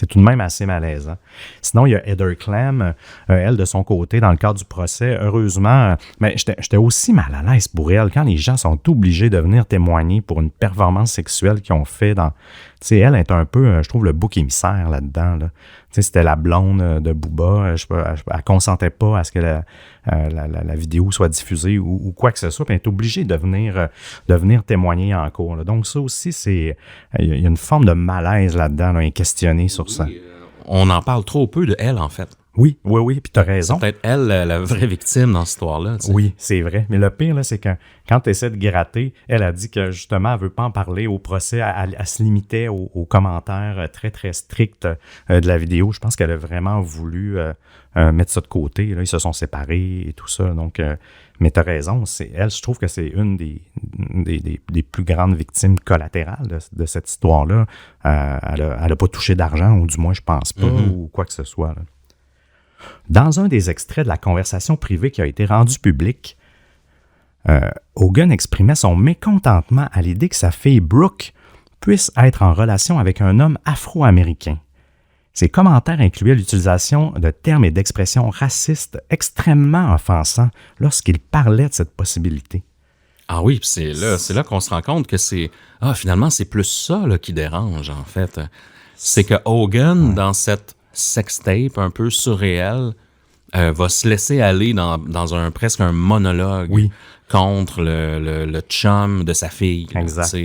tout de même assez malaisant. Sinon, il y a Heather Clem, elle, de son côté, dans le cadre du procès, heureusement, mais j'étais aussi mal à l'aise pour elle, quand les gens sont obligés de venir témoigner pour une performance sexuelle qu'ils ont fait dans... Tu sais, elle est un peu, je trouve, le bouc émissaire là-dedans, là. Tu sais, c'était la blonde de Booba. Elle consentait pas à ce que la vidéo soit diffusée ou quoi que ce soit. Puis elle est obligée de venir témoigner en cours, là. Donc ça aussi, il y a une forme de malaise là-dedans, là, questionné sur ça. On en parle trop peu de elle, en fait. Oui, puis t'as raison. C'est peut-être elle la vraie victime dans cette histoire-là. Tu sais. Oui, c'est vrai. Mais le pire, là, c'est que quand tu essaies de gratter, elle a dit que justement, elle veut pas en parler au procès. Elle se limitait aux commentaires très, très stricts de la vidéo. Je pense qu'elle a vraiment voulu mettre ça de côté. Là, ils se sont séparés et tout ça. Donc, mais tu as raison. Je trouve que c'est une des plus grandes victimes collatérales de cette histoire-là. Elle a pas touché d'argent, ou du moins, je pense pas, ou quoi que ce soit, là. Dans un des extraits de la conversation privée qui a été rendue publique, Hogan exprimait son mécontentement à l'idée que sa fille Brooke puisse être en relation avec un homme afro-américain. Ses commentaires incluaient l'utilisation de termes et d'expressions racistes extrêmement offensants lorsqu'il parlait de cette possibilité. Ah oui, puis c'est là qu'on se rend compte que finalement, c'est plus ça là, qui dérange, en fait. C'est que Hogan, dans cette sextape un peu surréel, va se laisser aller dans presque un monologue contre le chum de sa fille. Exact.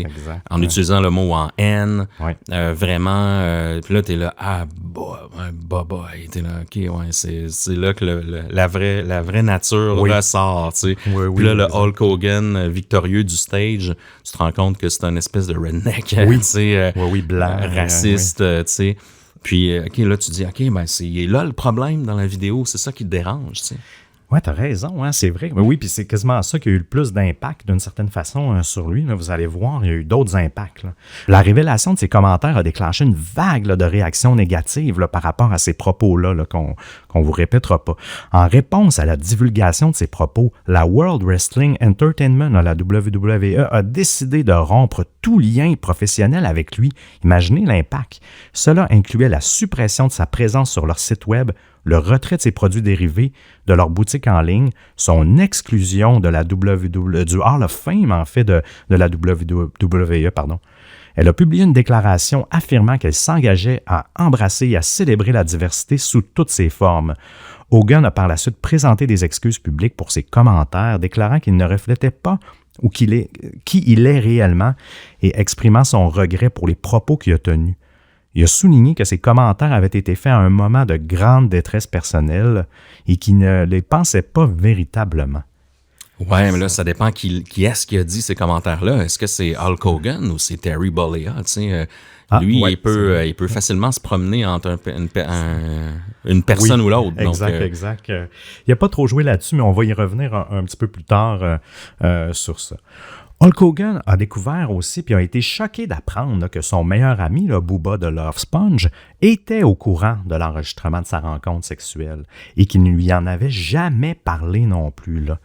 En utilisant le mot en haine. Ouais. Vraiment, puis là, t'es là, boy, t'es là, ok, ouais, c'est là que la vraie nature ressort, tu sais. Puis là, le Hulk Hogan victorieux du stage, tu te rends compte que c'est un espèce de redneck, tu sais, blanc, raciste, tu sais. Puis, OK, là, tu dis, OK, ben, c'est là le problème dans la vidéo, c'est ça qui te dérange, tu sais. Oui, tu as raison, hein, c'est vrai. Oui, puis c'est quasiment ça qui a eu le plus d'impact d'une certaine façon sur lui. Là, vous allez voir, il y a eu d'autres impacts. Là. La révélation de ses commentaires a déclenché une vague là, de réactions négatives là, par rapport à ces propos-là qu'on vous répétera pas. En réponse à la divulgation de ces propos, la World Wrestling Entertainment, la WWE, a décidé de rompre tout lien professionnel avec lui. Imaginez l'impact. Cela incluait la suppression de sa présence sur leur site web, le retrait de ses produits dérivés de leur boutique en ligne, son exclusion de la du Hall of Fame, en fait, de la WWE, pardon. Elle a publié une déclaration affirmant qu'elle s'engageait à embrasser et à célébrer la diversité sous toutes ses formes. Hogan a par la suite présenté des excuses publiques pour ses commentaires, déclarant qu'il ne reflétait pas qui il est réellement et exprimant son regret pour les propos qu'il a tenus. Il a souligné que ses commentaires avaient été faits à un moment de grande détresse personnelle et qu'il ne les pensait pas véritablement. Ouais, mais là, ça dépend qui est-ce qui a dit ces commentaires-là. Est-ce que c'est Hulk Hogan ou c'est Terry Bollea? Tu sais, lui, il peut facilement se promener entre une personne ou l'autre. Exact. Il n'a pas trop joué là-dessus, mais on va y revenir un petit peu plus tard sur ça. Hulk Hogan a découvert aussi puis a été choqué d'apprendre là, que son meilleur ami, là, Booba de Love Sponge, était au courant de l'enregistrement de sa rencontre sexuelle et qu'il ne lui en avait jamais parlé non plus. Là.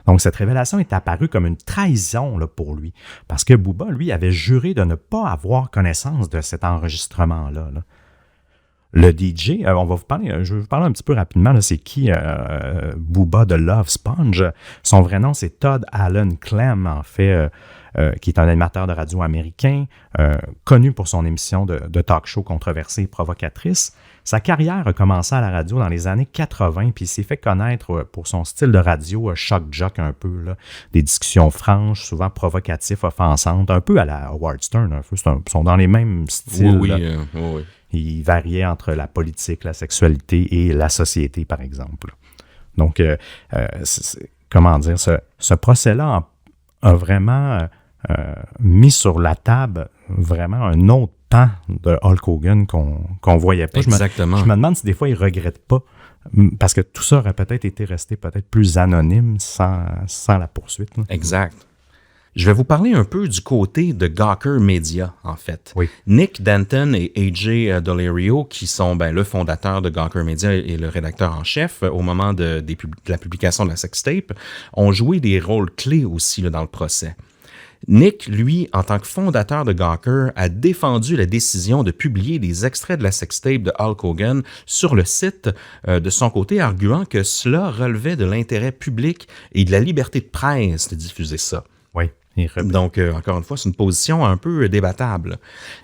Donc cette révélation est apparue comme une trahison là, pour lui parce que Booba, lui, avait juré de ne pas avoir connaissance de cet enregistrement-là. Là. Le DJ, je vais vous parler un petit peu rapidement, là, c'est qui Booba de Love Sponge. Son vrai nom, c'est Todd Allen Clem, en fait. qui est un animateur de radio américain, connu pour son émission de talk show controversée et provocatrice. Sa carrière a commencé à la radio dans les années 80, puis il s'est fait connaître pour son style de radio shock-jock un peu, là, des discussions franches, souvent provocatives, offensantes, un peu à la Howard Stern, un peu, ils sont dans les mêmes styles. Oui. Il variait entre la politique, la sexualité et la société, par exemple. Donc, comment dire, ce procès-là a vraiment mis sur la table vraiment un autre temps de Hulk Hogan qu'on voyait pas. Exactement. Je me demande si des fois il regrette pas, parce que tout ça aurait peut-être été resté peut-être plus anonyme sans la poursuite. Là. Exact. Je vais vous parler un peu du côté de Gawker Media, en fait. Oui. Nick Denton et AJ Daulerio, qui sont le fondateur de Gawker Media et le rédacteur en chef au moment de la publication de la sextape, ont joué des rôles clés aussi là, dans le procès. Nick, lui, en tant que fondateur de Gawker, a défendu la décision de publier des extraits de la sextape de Hulk Hogan sur le site de son côté, arguant que cela relevait de l'intérêt public et de la liberté de presse de diffuser ça. Oui. Donc, encore une fois, c'est une position un peu débattable.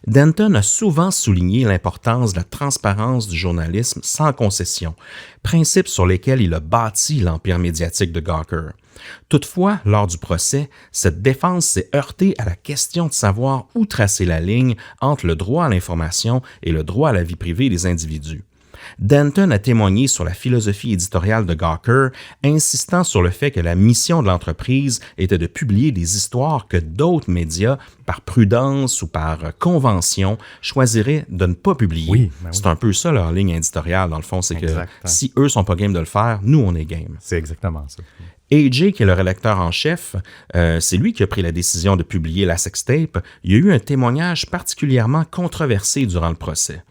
Denton a souvent souligné l'importance de la transparence du journalisme sans concession, principe sur lesquels il a bâti l'empire médiatique de Gawker. Toutefois, lors du procès, cette défense s'est heurtée à la question de savoir où tracer la ligne entre le droit à l'information et le droit à la vie privée des individus. Denton a témoigné sur la philosophie éditoriale de Gawker, insistant sur le fait que la mission de l'entreprise était de publier des histoires que d'autres médias, par prudence ou par convention, choisiraient de ne pas publier. Oui. C'est un peu ça leur ligne éditoriale, dans le fond, c'est que si eux sont pas game de le faire, nous, on est game. C'est exactement ça. AJ, qui est le rédacteur en chef, c'est lui qui a pris la décision de publier la sextape. Il y a eu un témoignage particulièrement controversé durant le procès.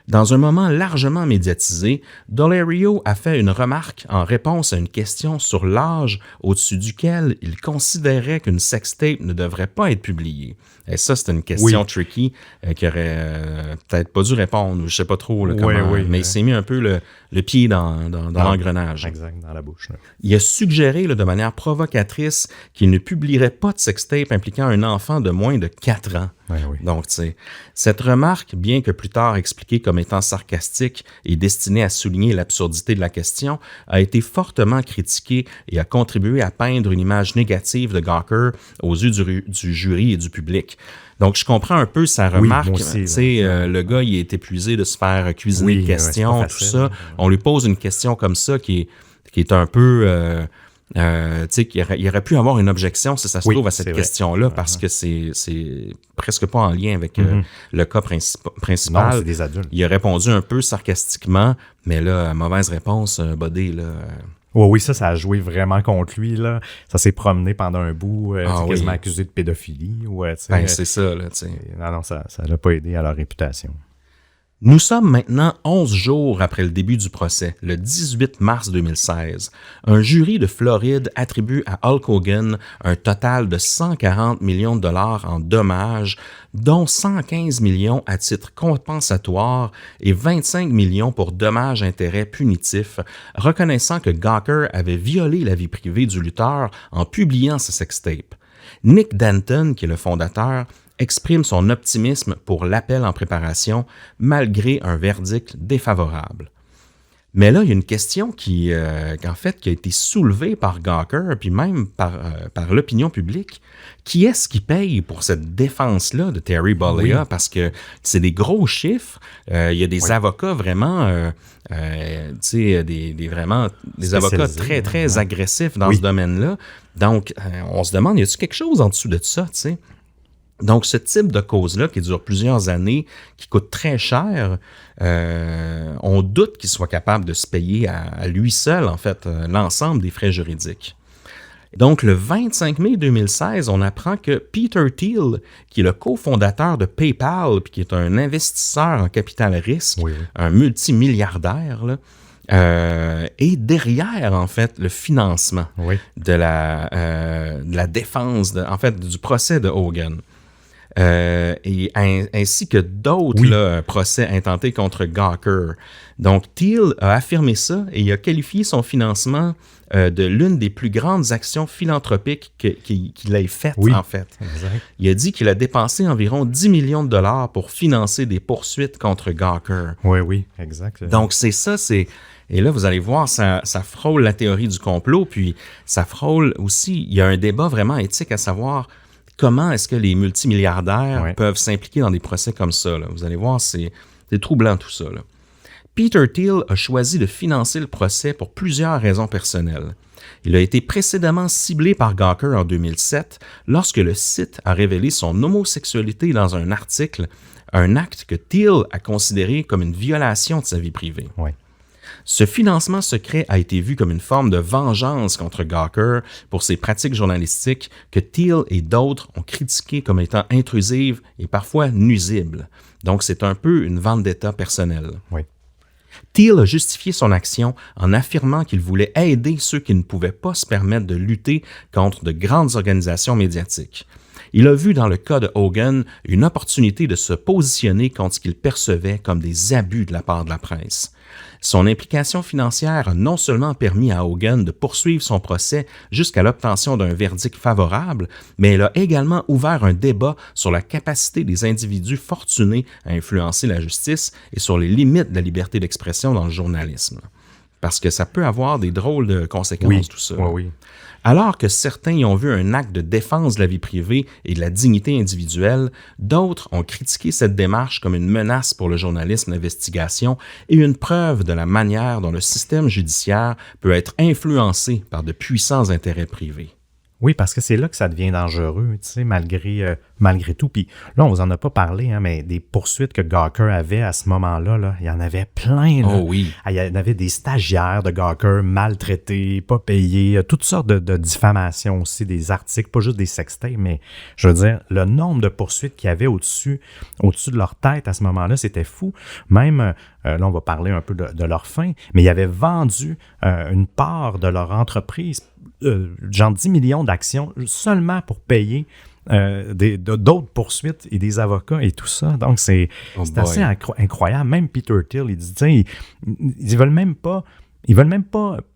Dans un moment largement médiatisé, Daulerio a fait une remarque en réponse à une question sur l'âge au-dessus duquel il considérait qu'une sextape ne devrait pas être publiée. Et ça, c'est une question tricky qu'il aurait peut-être pas dû répondre, ou je sais pas trop là, comment, mais il s'est mis un peu le pied dans l'engrenage. Exact, dans la bouche. Là. Il a suggéré là, de manière provocatrice qu'il ne publierait pas de sextape impliquant un enfant de moins de 4 ans. Oui. Donc, tu sais, cette remarque, bien que plus tard expliquée comme étant sarcastique et destinée à souligner l'absurdité de la question, a été fortement critiquée et a contribué à peindre une image négative de Gawker aux yeux du jury et du public. Donc, je comprends un peu sa remarque. Tu sais, le gars, il est épuisé de se faire cuisiner de questions, tout ça. On lui pose une question comme ça qui est un peu... tu sais, il aurait pu avoir une objection, si ça se trouve, à cette question-là, parce que c'est presque pas en lien avec le cas principal. Non, c'est des adultes. Il a répondu un peu sarcastiquement, mais là, mauvaise réponse, bodé, là... Oui, ça a joué vraiment contre lui, là. Ça s'est promené pendant un bout, quasiment accusé de pédophilie. C'est ça, là, tu sais. Non, ça l'a pas aidé à leur réputation. Nous sommes maintenant 11 jours après le début du procès, le 18 mars 2016. Un jury de Floride attribue à Hulk Hogan un total de 140 millions de dollars en dommages, dont 115 millions à titre compensatoire et 25 millions pour dommages-intérêts punitifs, reconnaissant que Gawker avait violé la vie privée du lutteur en publiant sa sextape. Nick Denton, qui est le fondateur, exprime son optimisme pour l'appel en préparation, malgré un verdict défavorable. Mais là, il y a une question qui a été soulevée par Gawker, puis même par l'opinion publique. Qui est-ce qui paye pour cette défense-là de Terry Bollea? Parce que c'est des gros chiffres. Il y a des avocats vraiment, des avocats très, très agressifs dans ce domaine-là. Donc, on se demande, y a-t-il quelque chose en dessous de ça, tu sais? Donc, ce type de cause-là, qui dure plusieurs années, qui coûte très cher, on doute qu'il soit capable de se payer à lui seul, en fait, l'ensemble des frais juridiques. Donc, le 25 mai 2016, on apprend que Peter Thiel, qui est le cofondateur de PayPal, puis qui est un investisseur en capital risque, un multimilliardaire, là, et derrière, en fait, le financement de la défense, du procès de Hogan. ainsi que d'autres procès intentés contre Gawker. Donc, Thiel a affirmé ça et il a qualifié son financement de l'une des plus grandes actions philanthropiques qu'il ait faites, en fait. Exact. Il a dit qu'il a dépensé environ 10 millions de dollars pour financer des poursuites contre Gawker. Oui, exact. Donc, c'est ça, Et là, vous allez voir, ça frôle la théorie du complot, puis ça frôle aussi, il y a un débat vraiment éthique à savoir comment est-ce que les multimilliardaires peuvent s'impliquer dans des procès comme ça. Là. Vous allez voir, c'est troublant tout ça. Là. Peter Thiel a choisi de financer le procès pour plusieurs raisons personnelles. Il a été précédemment ciblé par Gawker en 2007 lorsque le site a révélé son homosexualité dans un article, un acte que Thiel a considéré comme une violation de sa vie privée. Oui. Ce financement secret a été vu comme une forme de vengeance contre Gawker pour ses pratiques journalistiques que Thiel et d'autres ont critiquées comme étant intrusives et parfois nuisibles. Donc, c'est un peu une vendetta personnelle. Oui. Thiel a justifié son action en affirmant qu'il voulait aider ceux qui ne pouvaient pas se permettre de lutter contre de grandes organisations médiatiques. Il a vu dans le cas de Hogan une opportunité de se positionner contre ce qu'il percevait comme des abus de la part de la presse. Son implication financière a non seulement permis à Hogan de poursuivre son procès jusqu'à l'obtention d'un verdict favorable, mais elle a également ouvert un débat sur la capacité des individus fortunés à influencer la justice et sur les limites de la liberté d'expression dans le journalisme. Parce que ça peut avoir des drôles de conséquences, tout ça. Oui. Alors que certains y ont vu un acte de défense de la vie privée et de la dignité individuelle, d'autres ont critiqué cette démarche comme une menace pour le journalisme d'investigation et une preuve de la manière dont le système judiciaire peut être influencé par de puissants intérêts privés. Oui, parce que c'est là que ça devient dangereux, tu sais, malgré tout. Puis là, on vous en a pas parlé, hein, mais des poursuites que Gawker avait à ce moment-là, là, il y en avait plein. Là. Oh oui. Il y en avait des stagiaires de Gawker maltraités, pas payés, toutes sortes de diffamations aussi, des articles, pas juste des sextapes, mais je veux dire, le nombre de poursuites qu'il y avait au-dessus de leur tête à ce moment-là, c'était fou. Même, là, on va parler un peu de leur fin, mais ils avaient vendu une part de leur entreprise, genre 10 millions d'actions seulement pour payer d'autres poursuites et des avocats et tout ça. Donc, c'est assez incroyable. Même Peter Thiel, il dit, ils veulent même pas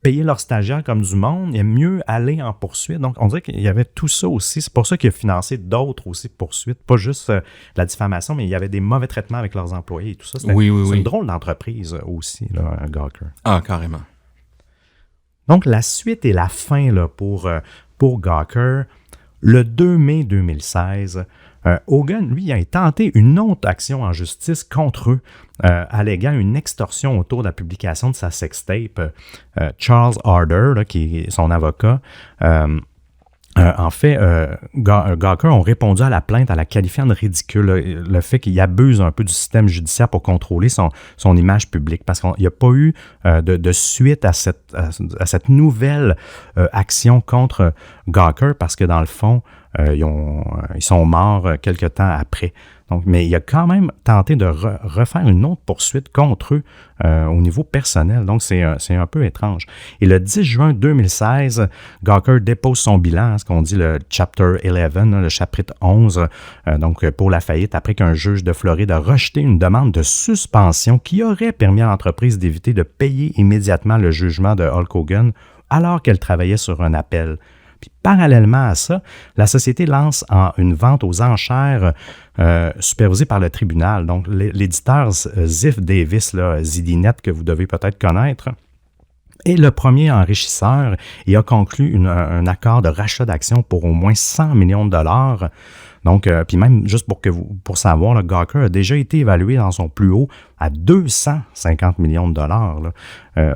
payer leurs stagiaires comme du monde. Il aime mieux aller en poursuite. Donc, on dirait qu'il y avait tout ça aussi. C'est pour ça qu'il a financé d'autres aussi poursuites. Pas juste la diffamation, mais il y avait des mauvais traitements avec leurs employés et tout ça. C'est une drôle d'entreprise aussi, là, Gawker. Ah, carrément. Donc, la suite et la fin là, pour Gawker, le 2 mai 2016, Hogan, lui, a tenté une autre action en justice contre eux, alléguant une extorsion autour de la publication de sa sextape. Charles Harder, là, qui est son avocat, en fait, Gawker ont répondu à la plainte en la qualifiant de ridicule, le fait qu'il abuse un peu du système judiciaire pour contrôler son image publique, parce qu'il n'y a pas eu de suite à cette nouvelle action contre Gawker, parce que dans le fond, ils sont morts quelque temps après. Donc, mais il a quand même tenté de refaire une autre poursuite contre eux au niveau personnel. Donc, c'est un peu étrange. Et le 10 juin 2016, Gawker dépose son bilan, ce qu'on dit le Chapter 11, le chapitre 11, donc pour la faillite, après qu'un juge de Floride a rejeté une demande de suspension qui aurait permis à l'entreprise d'éviter de payer immédiatement le jugement de Hulk Hogan alors qu'elle travaillait sur un appel. Puis parallèlement à ça, la société lance une vente aux enchères supervisée par le tribunal. Donc, l'éditeur Ziff Davis, là, ZDNet, que vous devez peut-être connaître, est le premier enrichisseur et a conclu un accord de rachat d'actions pour au moins 100 millions de dollars. Donc, puis même juste pour savoir, là, Gawker a déjà été évalué dans son plus haut à 250 millions de dollars là,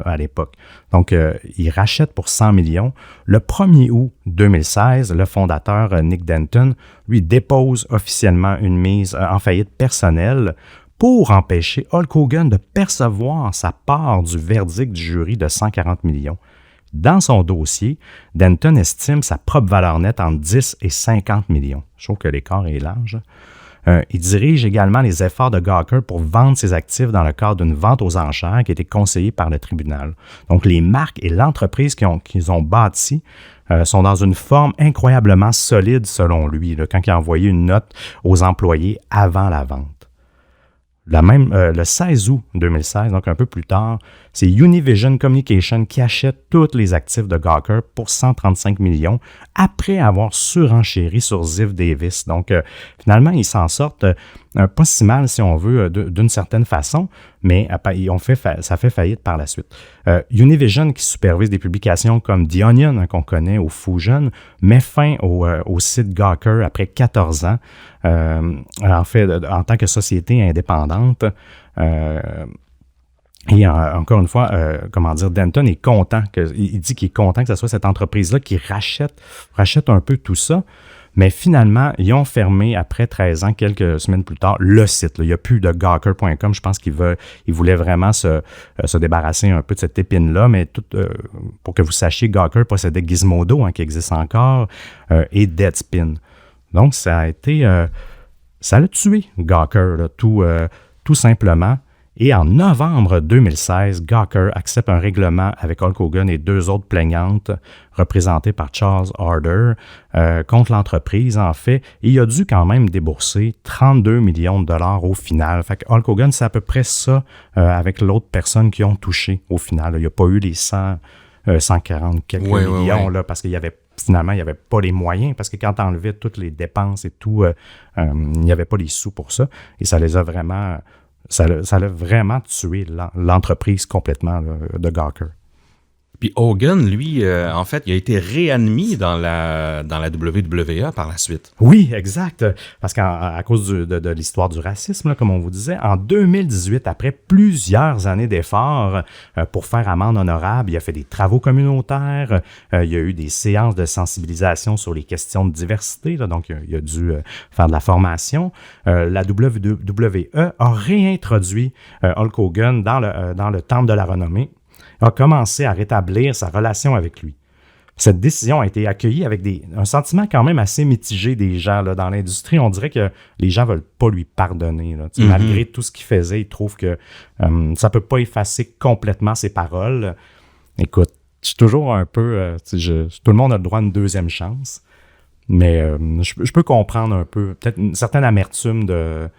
à l'époque. Donc, il rachète pour 100 millions. Le 1er août 2016, le fondateur Nick Denton, lui, dépose officiellement une mise en faillite personnelle pour empêcher Hulk Hogan de percevoir sa part du verdict du jury de 140 millions. Dans son dossier, Denton estime sa propre valeur nette entre 10 et 50 millions. Je trouve que l'écart est large. Il dirige également les efforts de Gawker pour vendre ses actifs dans le cadre d'une vente aux enchères qui a été conseillée par le tribunal. Donc, les marques et l'entreprise qu'ils ont bâties sont dans une forme incroyablement solide selon lui, là, quand il a envoyé une note aux employés avant la vente. Le 16 août 2016, donc un peu plus tard, c'est Univision Communication qui achète tous les actifs de Gawker pour 135 millions après avoir surenchéri sur Ziff Davis. Donc, finalement, ils s'en sortent pas si mal, si on veut, d'une certaine façon, mais ça fait faillite par la suite. Univision, qui supervise des publications comme The Onion, hein, qu'on connaît, ou Fusion, met fin au site Gawker après 14 ans, en fait, en tant que société indépendante. Et encore une fois, Denton est content, il dit qu'il est content que ce soit cette entreprise-là qui rachète un peu tout ça. Mais finalement, ils ont fermé après 13 ans, quelques semaines plus tard, le site. Là. Il n'y a plus de Gawker.com. Je pense qu'ils voulaient vraiment se débarrasser un peu de cette épine-là. Mais pour que vous sachiez, Gawker possédait Gizmodo, hein, qui existe encore, et Deadspin. Donc, ça l'a tué, Gawker, là, tout simplement. Et en novembre 2016, Gawker accepte un règlement avec Hulk Hogan et 2 autres plaignantes représentées par Charles Harder contre l'entreprise, en fait. Et il a dû quand même débourser 32 millions de dollars au final. Fait que Hulk Hogan, c'est à peu près ça avec l'autre personne qui ont touché au final. Il n'y a pas eu les 140 quelques millions, là, parce qu'il y avait finalement, il n'y avait pas les moyens, parce que quand on enlevait toutes les dépenses et tout, il n'y avait pas les sous pour ça. Et ça les a vraiment... Ça l'a vraiment tué l'entreprise complètement là, de Gawker. Puis Hogan, lui, en fait, il a été réadmis dans la WWE par la suite. Oui, exact. Parce qu'à cause de l'histoire du racisme, là, comme on vous disait, en 2018, après plusieurs années d'efforts pour faire amende honorable, il a fait des travaux communautaires, il y a eu des séances de sensibilisation sur les questions de diversité, là, donc il a dû faire de la formation. La WWE a réintroduit Hulk Hogan dans le temple de la renommée, a commencé à rétablir sa relation avec lui. Cette décision a été accueillie avec un sentiment quand même assez mitigé des gens là, dans l'industrie. On dirait que les gens ne veulent pas lui pardonner. Là. Malgré tout ce qu'il faisait, ils trouvent que ça ne peut pas effacer complètement ses paroles. Écoute, je suis toujours un peu... tout le monde a le droit à une deuxième chance, mais je peux comprendre un peu, peut-être une certaine amertume de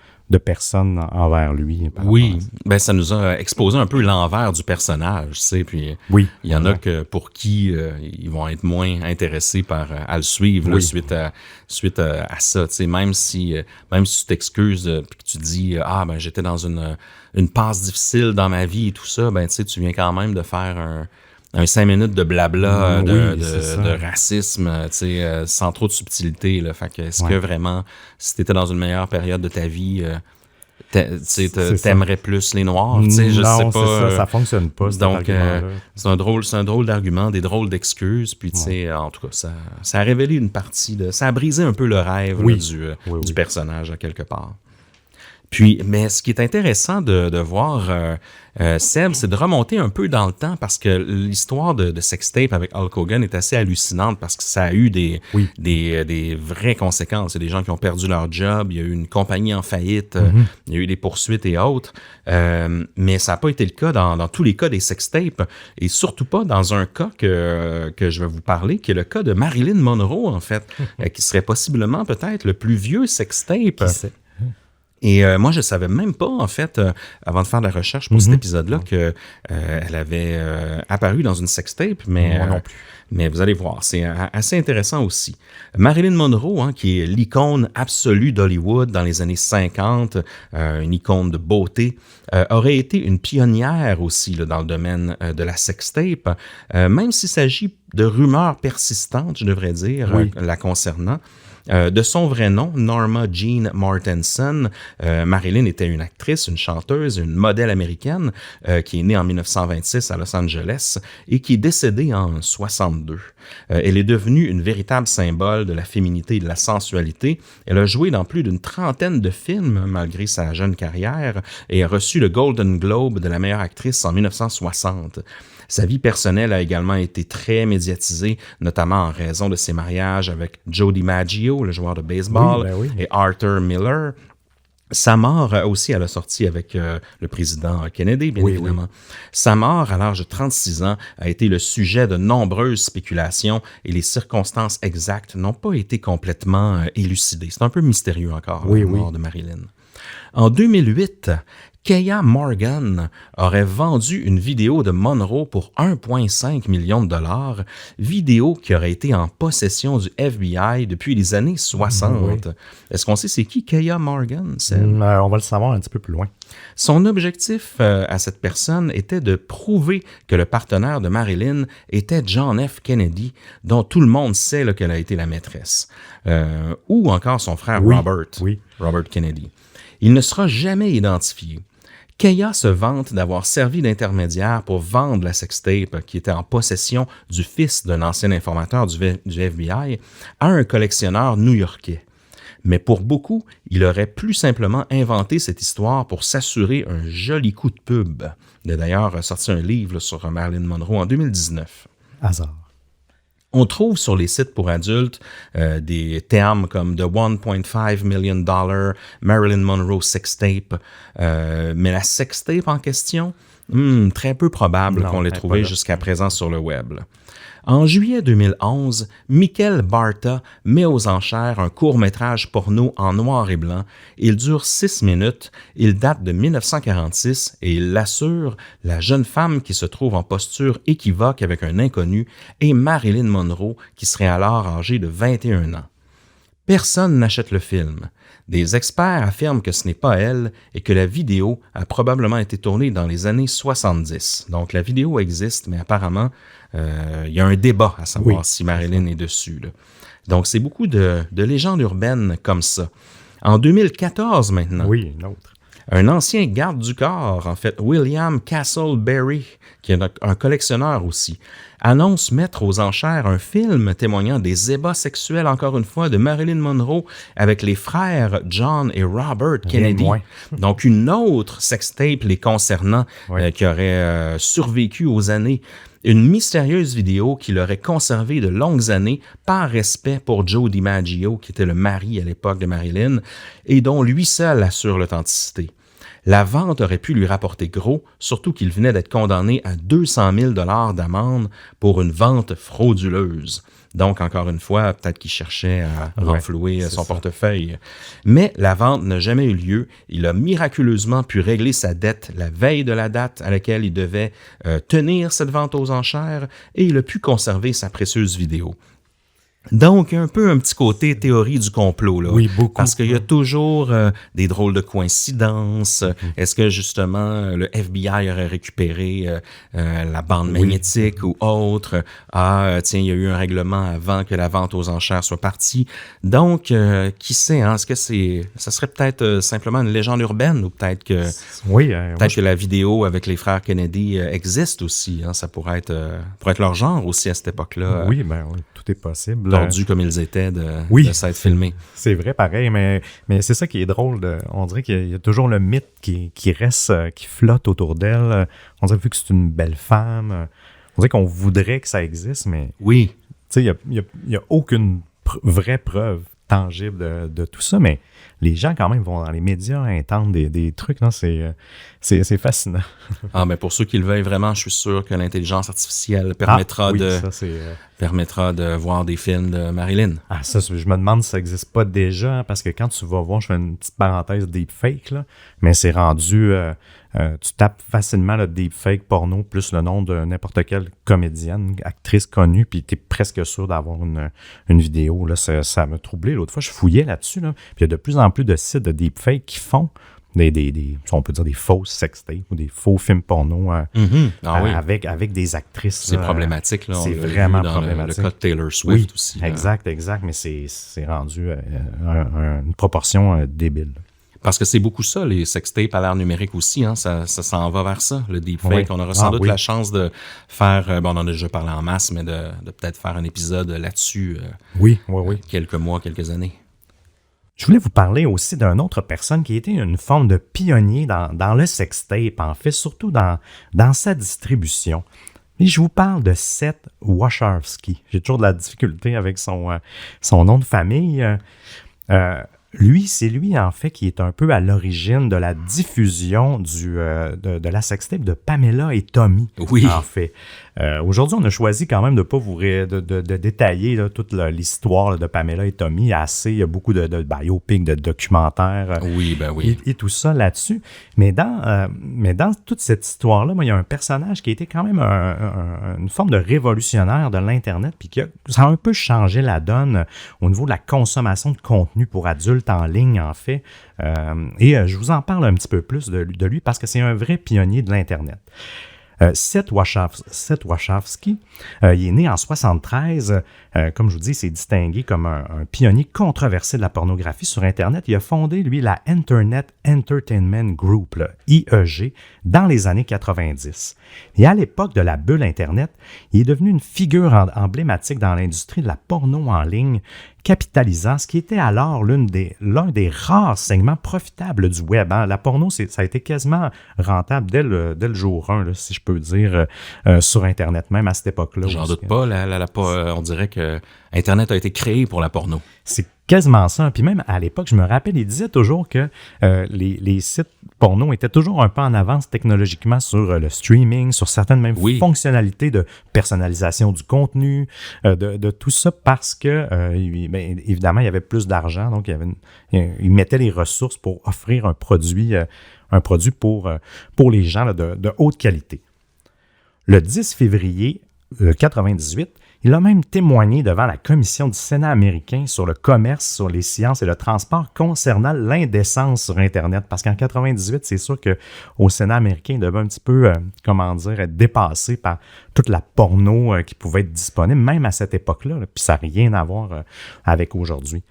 personnes envers lui. Oui, ben ça nous a exposé un peu l'envers du personnage, tu sais, puis il y en a pour qui ils vont être moins intéressés à le suivre là, suite à ça, tu sais, même si tu t'excuses puis que tu dis ben j'étais dans une passe difficile dans ma vie et tout ça, ben tu sais, tu viens quand même de faire un 5 minutes de blabla de racisme, tu sais, sans trop de subtilité. Là. Fait que est-ce que vraiment, si tu étais dans une meilleure période de ta vie, t'aimerais plus les Noirs? Je sais pas. Ça fonctionne pas. Donc, c'est un drôle d'argument, des drôles d'excuses. Puis, tu sais, en tout cas, ça a révélé une partie ça a brisé un peu le rêve du personnage, à quelque part. Puis, mais ce qui est intéressant de voir, Seb, c'est de remonter un peu dans le temps parce que l'histoire de sextape avec Hulk Hogan est assez hallucinante parce que ça a eu des vraies conséquences. Il y a des gens qui ont perdu leur job, il y a eu une compagnie en faillite, il y a eu des poursuites et autres. Mais ça n'a pas été le cas dans tous les cas des sextapes et surtout pas dans un cas que je vais vous parler, qui est le cas de Marilyn Monroe, en fait, qui serait possiblement peut-être le plus vieux sextape. Et moi, je ne savais même pas, en fait, avant de faire de la recherche pour cet épisode-là, qu'elle avait apparu dans une sextape, mais moi non plus. Mais vous allez voir, c'est assez intéressant aussi. Marilyn Monroe, hein, qui est l'icône absolue d'Hollywood dans les années 50, une icône de beauté, aurait été une pionnière aussi là, dans le domaine de la sextape, même s'il s'agit de rumeurs persistantes, je devrais dire, la concernant. De son vrai nom, Norma Jean Martenson, Marilyn était une actrice, une chanteuse, une modèle américaine qui est née en 1926 à Los Angeles et qui est décédée en 62. Elle est devenue une véritable symbole de la féminité et de la sensualité. Elle a joué dans plus d'une trentaine de films malgré sa jeune carrière et a reçu le Golden Globe de la meilleure actrice en 1960. Sa vie personnelle a également été très médiatisée, notamment en raison de ses mariages avec Joe DiMaggio, le joueur de baseball, et Arthur Miller. Sa mort aussi, elle a sorti avec le président Kennedy, bien évidemment. Oui. Sa mort, à l'âge de 36 ans, a été le sujet de nombreuses spéculations et les circonstances exactes n'ont pas été complètement élucidées. C'est un peu mystérieux encore, la mort de Marilyn. En 2008, Kaya Morgan aurait vendu une vidéo de Monroe pour 1,5 million de $, vidéo qui aurait été en possession du FBI depuis les années 60. Oui. Est-ce qu'on sait c'est qui Kaya Morgan? On va le savoir un petit peu plus loin. Son objectif à cette personne était de prouver que le partenaire de Marilyn était John F. Kennedy, dont tout le monde sait qu'elle a été la maîtresse, ou encore son frère Robert Kennedy. Il ne sera jamais identifié. Kaya se vante d'avoir servi d'intermédiaire pour vendre la sextape qui était en possession du fils d'un ancien informateur du FBI à un collectionneur new-yorkais. Mais pour beaucoup, il aurait plus simplement inventé cette histoire pour s'assurer un joli coup de pub. Il a d'ailleurs sorti un livre sur Marilyn Monroe en 2019. Hasard. On trouve sur les sites pour adultes des termes comme « The 1.5 million dollar Marilyn Monroe sextape », mais la sextape en question, très peu probable qu'on l'ait trouvée jusqu'à présent sur le web. En juillet 2011, Michael Barta met aux enchères un court-métrage porno en noir et blanc. Il dure 6 minutes, il date de 1946 et il l'assure, la jeune femme qui se trouve en posture équivoque avec un inconnu est Marilyn Monroe qui serait alors âgée de 21 ans. Personne n'achète le film. Des experts affirment que ce n'est pas elle et que la vidéo a probablement été tournée dans les années 70. Donc la vidéo existe, mais apparemment, il y a un débat à savoir si Marilyn est dessus. Là. Donc c'est beaucoup de légendes urbaines comme ça. En 2014 maintenant, une autre. Un ancien garde du corps, en fait, William Castleberry, qui est un collectionneur aussi, annonce mettre aux enchères un film témoignant des ébats sexuels, encore une fois, de Marilyn Monroe avec les frères John et Robert Kennedy. Donc, une autre sextape les concernant qui aurait survécu aux années. Une mystérieuse vidéo qu'il aurait conservée de longues années par respect pour Joe DiMaggio, qui était le mari à l'époque de Marilyn, et dont lui seul assure l'authenticité. La vente aurait pu lui rapporter gros, surtout qu'il venait d'être condamné à 200 000 $ d'amende pour une vente frauduleuse. Donc, encore une fois, peut-être qu'il cherchait à renflouer son portefeuille. Mais la vente n'a jamais eu lieu. Il a miraculeusement pu régler sa dette la veille de la date à laquelle il devait tenir cette vente aux enchères et il a pu conserver sa précieuse vidéo. Donc, un petit côté théorie du complot, là. Oui, beaucoup. Parce qu'il y a toujours des drôles de coïncidences. Est-ce que, justement, le FBI aurait récupéré la bande magnétique ou autre? Tiens, il y a eu un règlement avant que la vente aux enchères soit partie. Donc, qui sait, hein? Est-ce que ça serait peut-être simplement une légende urbaine ou peut-être que que la vidéo avec les frères Kennedy existe aussi, hein? Ça pourrait être leur genre aussi à cette époque-là. Oui, tout est possible. Tordus comme ils étaient de s'être filmés. C'est vrai, pareil, mais c'est ça qui est drôle. On dirait qu'il y a toujours le mythe qui reste, qui flotte autour d'elle. On dirait vu que c'est une belle femme. On dirait qu'on voudrait que ça existe, mais il n'y a aucune vraie preuve tangible de tout ça, mais les gens quand même vont dans les médias entendre des trucs, non? C'est fascinant. Mais pour ceux qui le veuillent vraiment, je suis sûr que l'intelligence artificielle permettra de voir des films de Marilyn. Ça, je me demande si ça n'existe pas déjà, hein, parce que quand tu vas voir, je fais une petite parenthèse deepfake, là, mais c'est rendu, tu tapes facilement le deepfake porno plus le nom de n'importe quelle comédienne, actrice connue, puis tu es presque sûr d'avoir une vidéo. Là, ça m'a troublé. L'autre fois, je fouillais là-dessus, là, puis il y a de plus en plus de sites de deepfake qui font on peut dire des fausses sextapes ou des faux films porno avec des actrices. C'est problématique. Là, c'est vraiment problématique. Le cas de Taylor Swift aussi. Exact, mais c'est rendu une proportion débile. Parce que c'est beaucoup ça, les sextapes à l'ère numérique aussi. Hein, ça s'en va vers ça, le deepfake. On aura sans doute la chance de faire... on en a déjà parlé en masse, mais de peut-être faire un épisode là-dessus. Quelques mois, quelques années. Je voulais vous parler aussi d'une autre personne qui était une forme de pionnier dans le sextape, en fait, surtout dans sa distribution. Et je vous parle de Seth Wachowski. J'ai toujours de la difficulté avec son nom de famille. C'est lui, en fait, qui est un peu à l'origine de la diffusion de la sextape de Pamela et Tommy, Oui. en fait. Aujourd'hui, on a choisi quand même de ne pas de détailler là, toute l'histoire là, de Pamela et Tommy. Il y a beaucoup de biopics, de documentaires Oui, ben oui. et tout ça là-dessus. Mais dans toute cette histoire-là, moi, il y a un personnage qui a été quand même une forme de révolutionnaire de l'Internet, puis ça a un peu changé la donne au niveau de la consommation de contenu pour adultes en ligne, en fait. Je vous en parle un petit peu plus de lui parce que c'est un vrai pionnier de l'Internet. Seth Wachowski, il est né en 1973. Comme je vous dis, il s'est distingué comme un pionnier controversé de la pornographie sur Internet. Il a fondé, lui, la Internet Entertainment Group, là, IEG, dans les années 90. Et à l'époque de la bulle Internet, il est devenu une figure emblématique dans l'industrie de la porno en ligne, capitalisant ce qui était alors l'un des rares segments profitables du web. Hein. La porno, ça a été quasiment rentable dès le jour 1, là, si je peux dire, sur Internet, même à cette époque-là. J'en doute pas, on dirait que Internet a été créé pour la porno. C'est quasiment ça. Puis même à l'époque, je me rappelle, il disait toujours que les sites porno étaient toujours un peu en avance technologiquement sur le streaming, sur certaines même fonctionnalités de personnalisation du contenu, de tout ça parce que, évidemment, il y avait plus d'argent, donc il mettait les ressources pour offrir un produit pour les gens là, de haute qualité. Le 10 février 1998, il a même témoigné devant la commission du Sénat américain sur le commerce, sur les sciences et le transport concernant l'indécence sur Internet. Parce qu'en 1998, c'est sûr qu'au Sénat américain, il devait un petit peu, être dépassé par toute la porno qui pouvait être disponible, même à cette époque-là. Puis ça n'a rien à voir avec aujourd'hui.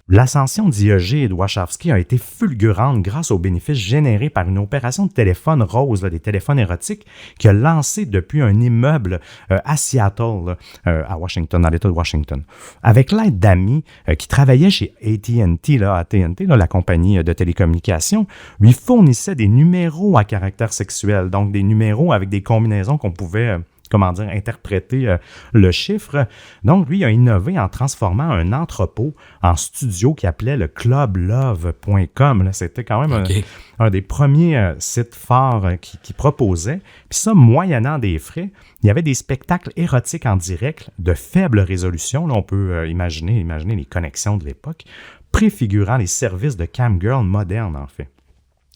L'ascension d'IEG et de Wachowski a été fulgurante grâce aux bénéfices générés par une opération de téléphone rose, là, des téléphones érotiques, qui a lancé depuis un immeuble à Seattle, à Washington, dans l'État de Washington. Avec l'aide d'amis qui travaillaient chez AT&T, la compagnie de télécommunications, lui fournissaient des numéros à caractère sexuel, donc des numéros avec des combinaisons qu'on pouvait... interpréter le chiffre. Donc, lui, il a innové en transformant un entrepôt en studio qu'il appelait le clublove.com. Là, c'était quand même un des premiers sites forts qui proposait. Puis ça, moyennant des frais, il y avait des spectacles érotiques en direct de faible résolution. Là, on peut imaginer les connexions de l'époque, préfigurant les services de camgirl modernes, en fait.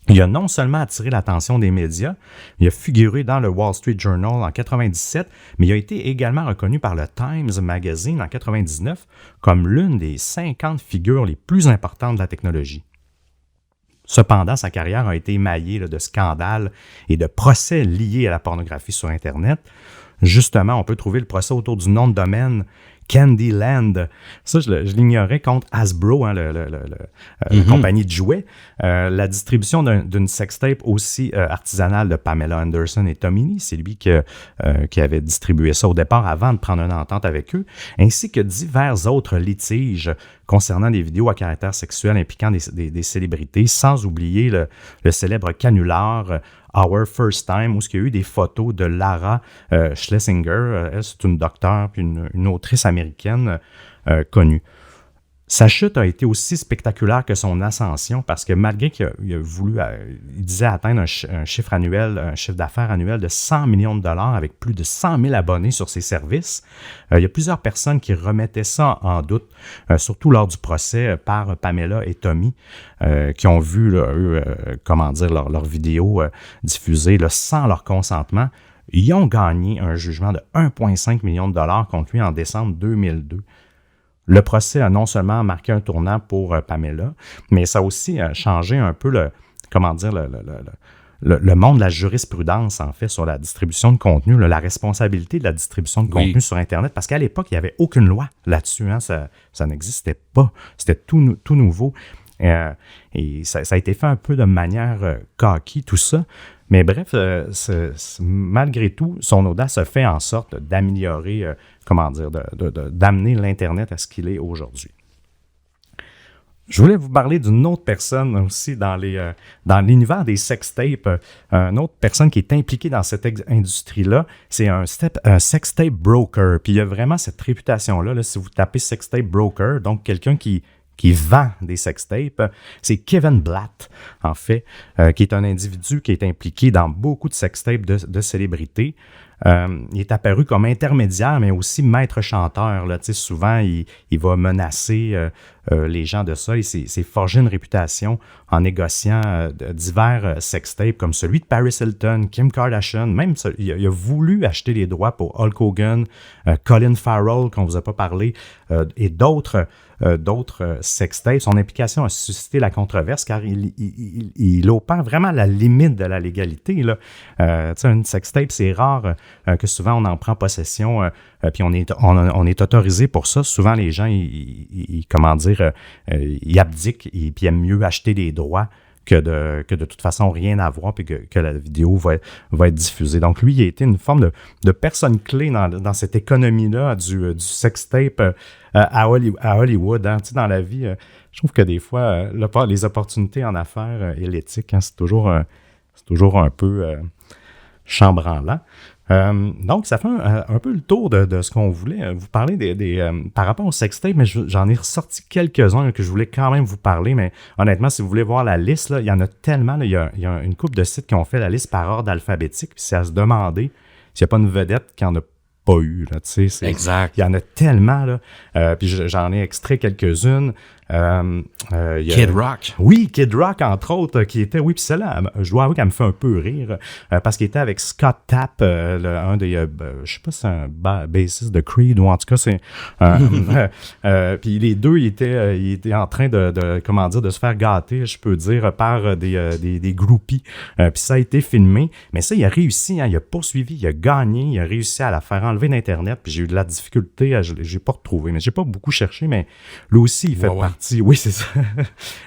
Il a non seulement attiré l'attention des médias, il a figuré dans le Wall Street Journal en 1997, mais il a été également reconnu par le Times Magazine en 1999 comme l'une des 50 figures les plus importantes de la technologie. Cependant, sa carrière a été émaillée de scandales et de procès liés à la pornographie sur Internet. Justement, on peut trouver le procès autour du nom de domaine Candyland. Ça, je l'ignorais contre Hasbro, la compagnie de jouets. La distribution d'une sextape aussi artisanale de Pamela Anderson et Tommy Lee, c'est lui qui avait distribué ça au départ avant de prendre une entente avec eux, ainsi que divers autres litiges concernant des vidéos à caractère sexuel impliquant des célébrités, sans oublier le célèbre canular Our First Time, où il y a eu des photos de Lara Schlesinger. Elle, c'est une docteure puis une autrice américaine connue. Sa chute a été aussi spectaculaire que son ascension parce que malgré qu'il il disait atteindre un chiffre d'affaires annuel de 100 millions de dollars avec plus de 100 000 abonnés sur ses services, il y a plusieurs personnes qui remettaient ça en doute, surtout lors du procès par Pamela et Tommy, qui ont vu leurs vidéos diffusées sans leur consentement. Ils ont gagné un jugement de 1,5 million de dollars contre lui en décembre 2002. Le procès a non seulement marqué un tournant pour Pamela, mais ça a aussi changé un peu le monde de la jurisprudence, en fait, sur la distribution de contenu, la responsabilité de la distribution de contenu sur Internet, parce qu'à l'époque, il n'y avait aucune loi là-dessus. Hein, ça n'existait pas. C'était tout nouveau. Et ça a été fait un peu de manière coquille, tout ça. Mais bref, malgré tout, son audace a fait en sorte d'améliorer, d'amener l'Internet à ce qu'il est aujourd'hui. Je voulais vous parler d'une autre personne aussi dans l'univers des sextapes. Une autre personne qui est impliquée dans cette industrie-là, c'est un sextape broker. Puis il y a vraiment cette réputation-là, si vous tapez sextape broker, donc quelqu'un qui qui vend des sextapes, c'est Kevin Blatt, en fait, qui est un individu qui est impliqué dans beaucoup de sextapes de célébrités. Il est apparu comme intermédiaire, mais aussi maître chanteur. Là. Souvent, il va menacer les gens de ça. Il s'est forgé une réputation en négociant divers sextapes comme celui de Paris Hilton, Kim Kardashian. Même, il a voulu acheter les droits pour Hulk Hogan, Colin Farrell, qu'on ne vous a pas parlé, et d'autres sextapes. Son implication a suscité la controverse car il opère vraiment à la limite de la légalité. Là. Une sextape, c'est rare que souvent on en prend possession puis on est autorisé pour ça. Souvent, les gens, ils abdiquent et puis aiment mieux acheter des droits que de toute façon rien à voir puis que la vidéo va être diffusée. Donc, lui, il a été une forme de personne clé dans cette économie-là du sextape à Hollywood. Hein. Tu sais, dans la vie, je trouve que des fois, les opportunités en affaires et l'éthique, hein, c'est toujours un peu chambranlant. Donc, ça fait un peu le tour de ce qu'on voulait vous parler par rapport au sextape, mais j'en ai ressorti quelques-uns que je voulais quand même vous parler, mais honnêtement, si vous voulez voir la liste, là, il y en a tellement, là, il y a une couple de sites qui ont fait la liste par ordre alphabétique, puis c'est à se demander s'il n'y a pas une vedette qui en a pas eu. Là, exact. Il y en a tellement, là, puis j'en ai extrait quelques-unes. Kid Rock. Oui, Kid Rock, entre autres, qui était... Oui, puis celle-là, je dois avouer qu'elle me fait un peu rire, parce qu'il était avec Scott Tapp, un des... je sais pas si c'est un bassiste de Creed, ou en tout cas, c'est... puis les deux, ils étaient en train de se faire gâter, je peux dire, par des groupies. Puis ça a été filmé, mais ça, il a réussi, hein, il a poursuivi, il a gagné, il a réussi à la faire enlever d'Internet, puis j'ai eu de la difficulté, j'ai pas retrouvé, mais j'ai pas beaucoup cherché, mais lui aussi, il fait partie. Oui, c'est ça.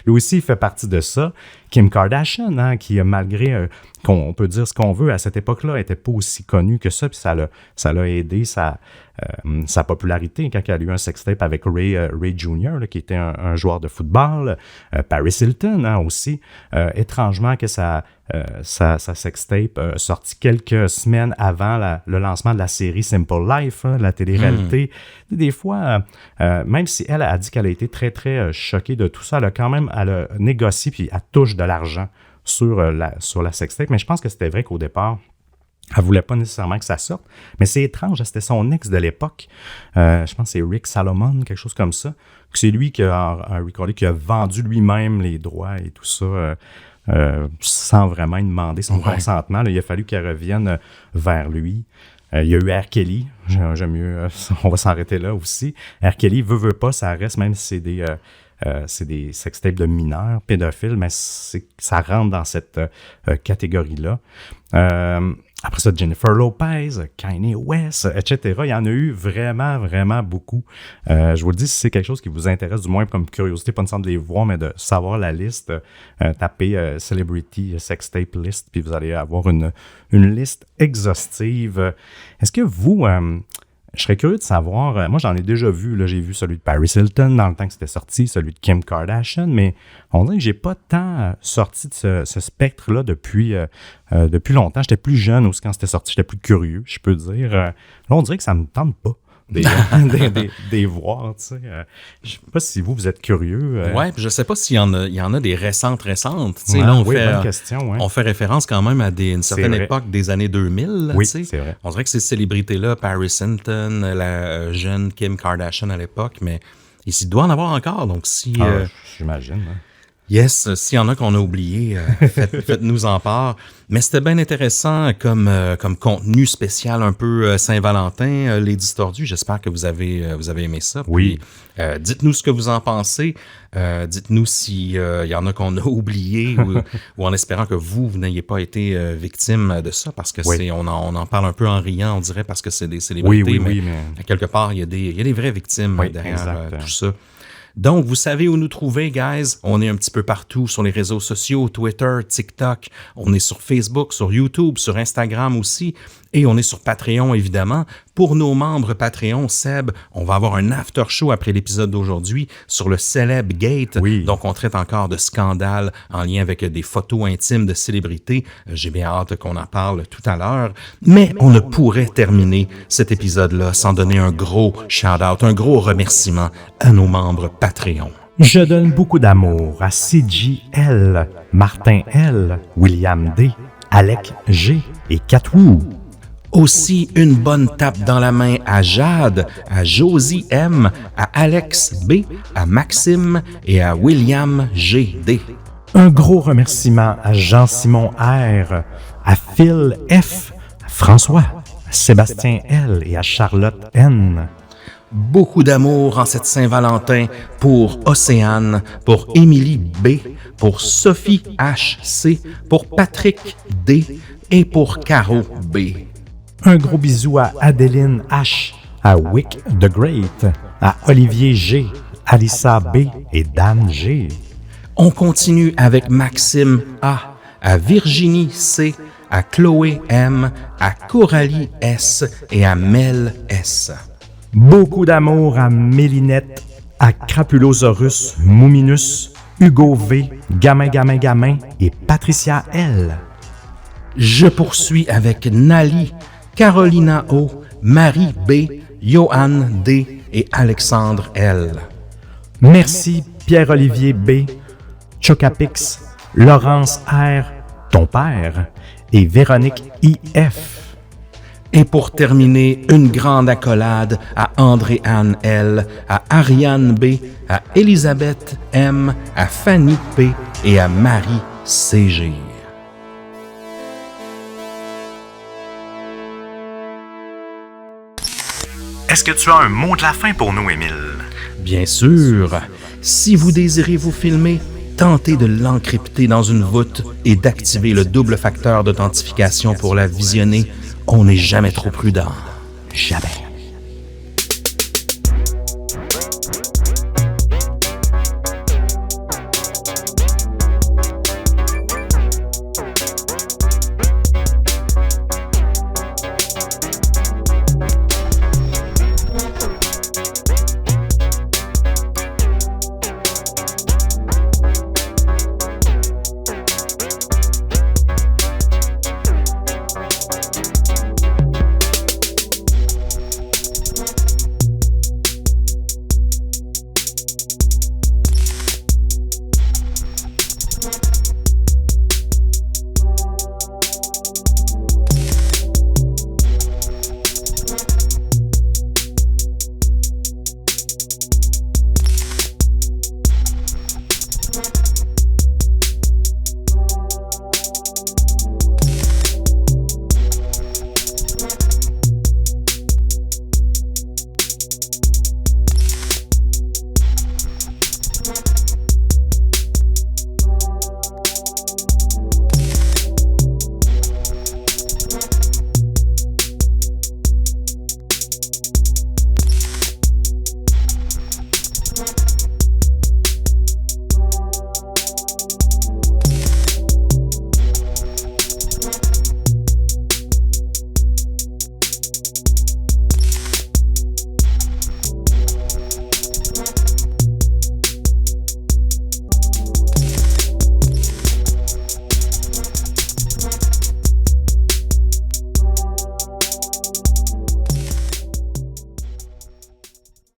Lui aussi, il fait partie de ça. Kim Kardashian, hein, qui, malgré qu'on peut dire ce qu'on veut, à cette époque-là, n'était pas aussi connue que ça, puis ça l'a aidé sa popularité quand elle a eu un sextape avec Ray Jr., là, qui était un joueur de football. Paris Hilton, hein, aussi. Étrangement que sa sextape sorti quelques semaines avant le lancement de la série Simple Life, hein, la télé-réalité. Des fois, même si elle a dit qu'elle a été très, très choquée de tout ça, elle a négocié puis elle touche de l'argent sur la sextape. Mais je pense que c'était vrai qu'au départ, elle ne voulait pas nécessairement que ça sorte. Mais c'est étrange, c'était son ex de l'époque. Je pense que c'est Rick Salomon, quelque chose comme ça. C'est lui qui a recordé, qui a vendu lui-même les droits et tout ça. Sans vraiment lui demander son consentement. Là, il a fallu qu'elle revienne vers lui. Il y a eu R. Kelly. J'aime mieux, on va s'arrêter là aussi. R. Kelly veut pas, ça reste, même si c'est des sextapes de mineurs, pédophiles, mais ça rentre dans cette catégorie-là. Après ça, Jennifer Lopez, Kanye West, etc. Il y en a eu vraiment, vraiment beaucoup. Je vous le dis, si c'est quelque chose qui vous intéresse, du moins comme curiosité, pas nécessairement de les voir, mais de savoir la liste, tapez Celebrity Sextape List, puis vous allez avoir une liste exhaustive. Est-ce que vous... je serais curieux de savoir, moi j'en ai déjà vu, là, j'ai vu celui de Paris Hilton dans le temps que c'était sorti, celui de Kim Kardashian, mais on dirait que j'ai pas tant sorti de ce spectre-là depuis longtemps. J'étais plus jeune aussi quand c'était sorti, j'étais plus curieux, je peux dire. Là, on dirait que ça me tente pas. Des voir, tu sais. Je sais pas si vous êtes curieux. Ouais, puis je sais pas s'il y en a des récentes. Tu sais, ouais, là, bonne question, ouais. On fait référence quand même à une certaine époque des années 2000. Oui, tu sais. c'est vrai. On dirait que ces célébrités-là, Paris Hilton, la jeune Kim Kardashian à l'époque, mais il doit en avoir encore, donc si... j'imagine, hein. Yes, s'il y en a qu'on a oublié, faites-nous en part. Mais c'était bien intéressant comme contenu spécial un peu Saint-Valentin, Les Distordus. J'espère que vous avez aimé ça. Oui. Puis, dites-nous ce que vous en pensez. Dites-nous s'il y en a qu'on a oublié ou en espérant que vous n'ayez pas été victime de ça, parce que on en parle un peu en riant, on dirait, parce que c'est des célébrités. Oui, mais quelque part, il y a des vraies victimes derrière tout ça. Donc, vous savez où nous trouver, guys. On est un petit peu partout sur les réseaux sociaux, Twitter, TikTok. On est sur Facebook, sur YouTube, sur Instagram aussi. Et on est sur Patreon, évidemment. Pour nos membres Patreon, Seb, on va avoir un after show après l'épisode d'aujourd'hui sur le Celeb Gate. Oui. Donc, on traite encore de scandales en lien avec des photos intimes de célébrités. J'ai bien hâte qu'on en parle tout à l'heure. Mais on ne pourrait terminer cet épisode-là sans donner un gros shout-out, un gros remerciement à nos membres Patreon. Je donne beaucoup d'amour à CJ L, Martin L, William D, Alec G et Catwoo. Aussi une bonne tape dans la main à Jade, à Josie M, à Alex B, à Maxime et à William G.D. Un gros remerciement à Jean-Simon R, à Phil F, à François, à Sébastien L et à Charlotte N. Beaucoup d'amour en cette Saint-Valentin pour Océane, pour Émilie B, pour Sophie H.C., pour Patrick D et pour Caro B. Un gros bisou à Adeline H, à Wick the Great, à Olivier G, Alissa B et Dan G. On continue avec Maxime A, à Virginie C, à Chloé M, à Coralie S et à Mel S. Beaucoup d'amour à Mélinette, à Crapulosaurus Muminus, Hugo V, Gamin et Patricia L. Je poursuis avec Nali, Carolina O, Marie B, Johan D et Alexandre L. Merci Pierre-Olivier B, Chocapix, Laurence R, ton père, et Véronique IF. Et pour terminer, une grande accolade à André-Anne L, à Ariane B, à Elisabeth M, à Fanny P et à Marie CG. Est-ce que tu as un mot de la fin pour nous, Émile? Bien sûr, si vous désirez vous filmer, tentez de l'encrypter dans une voûte et d'activer le double facteur d'authentification pour la visionner. On n'est jamais trop prudent. Jamais.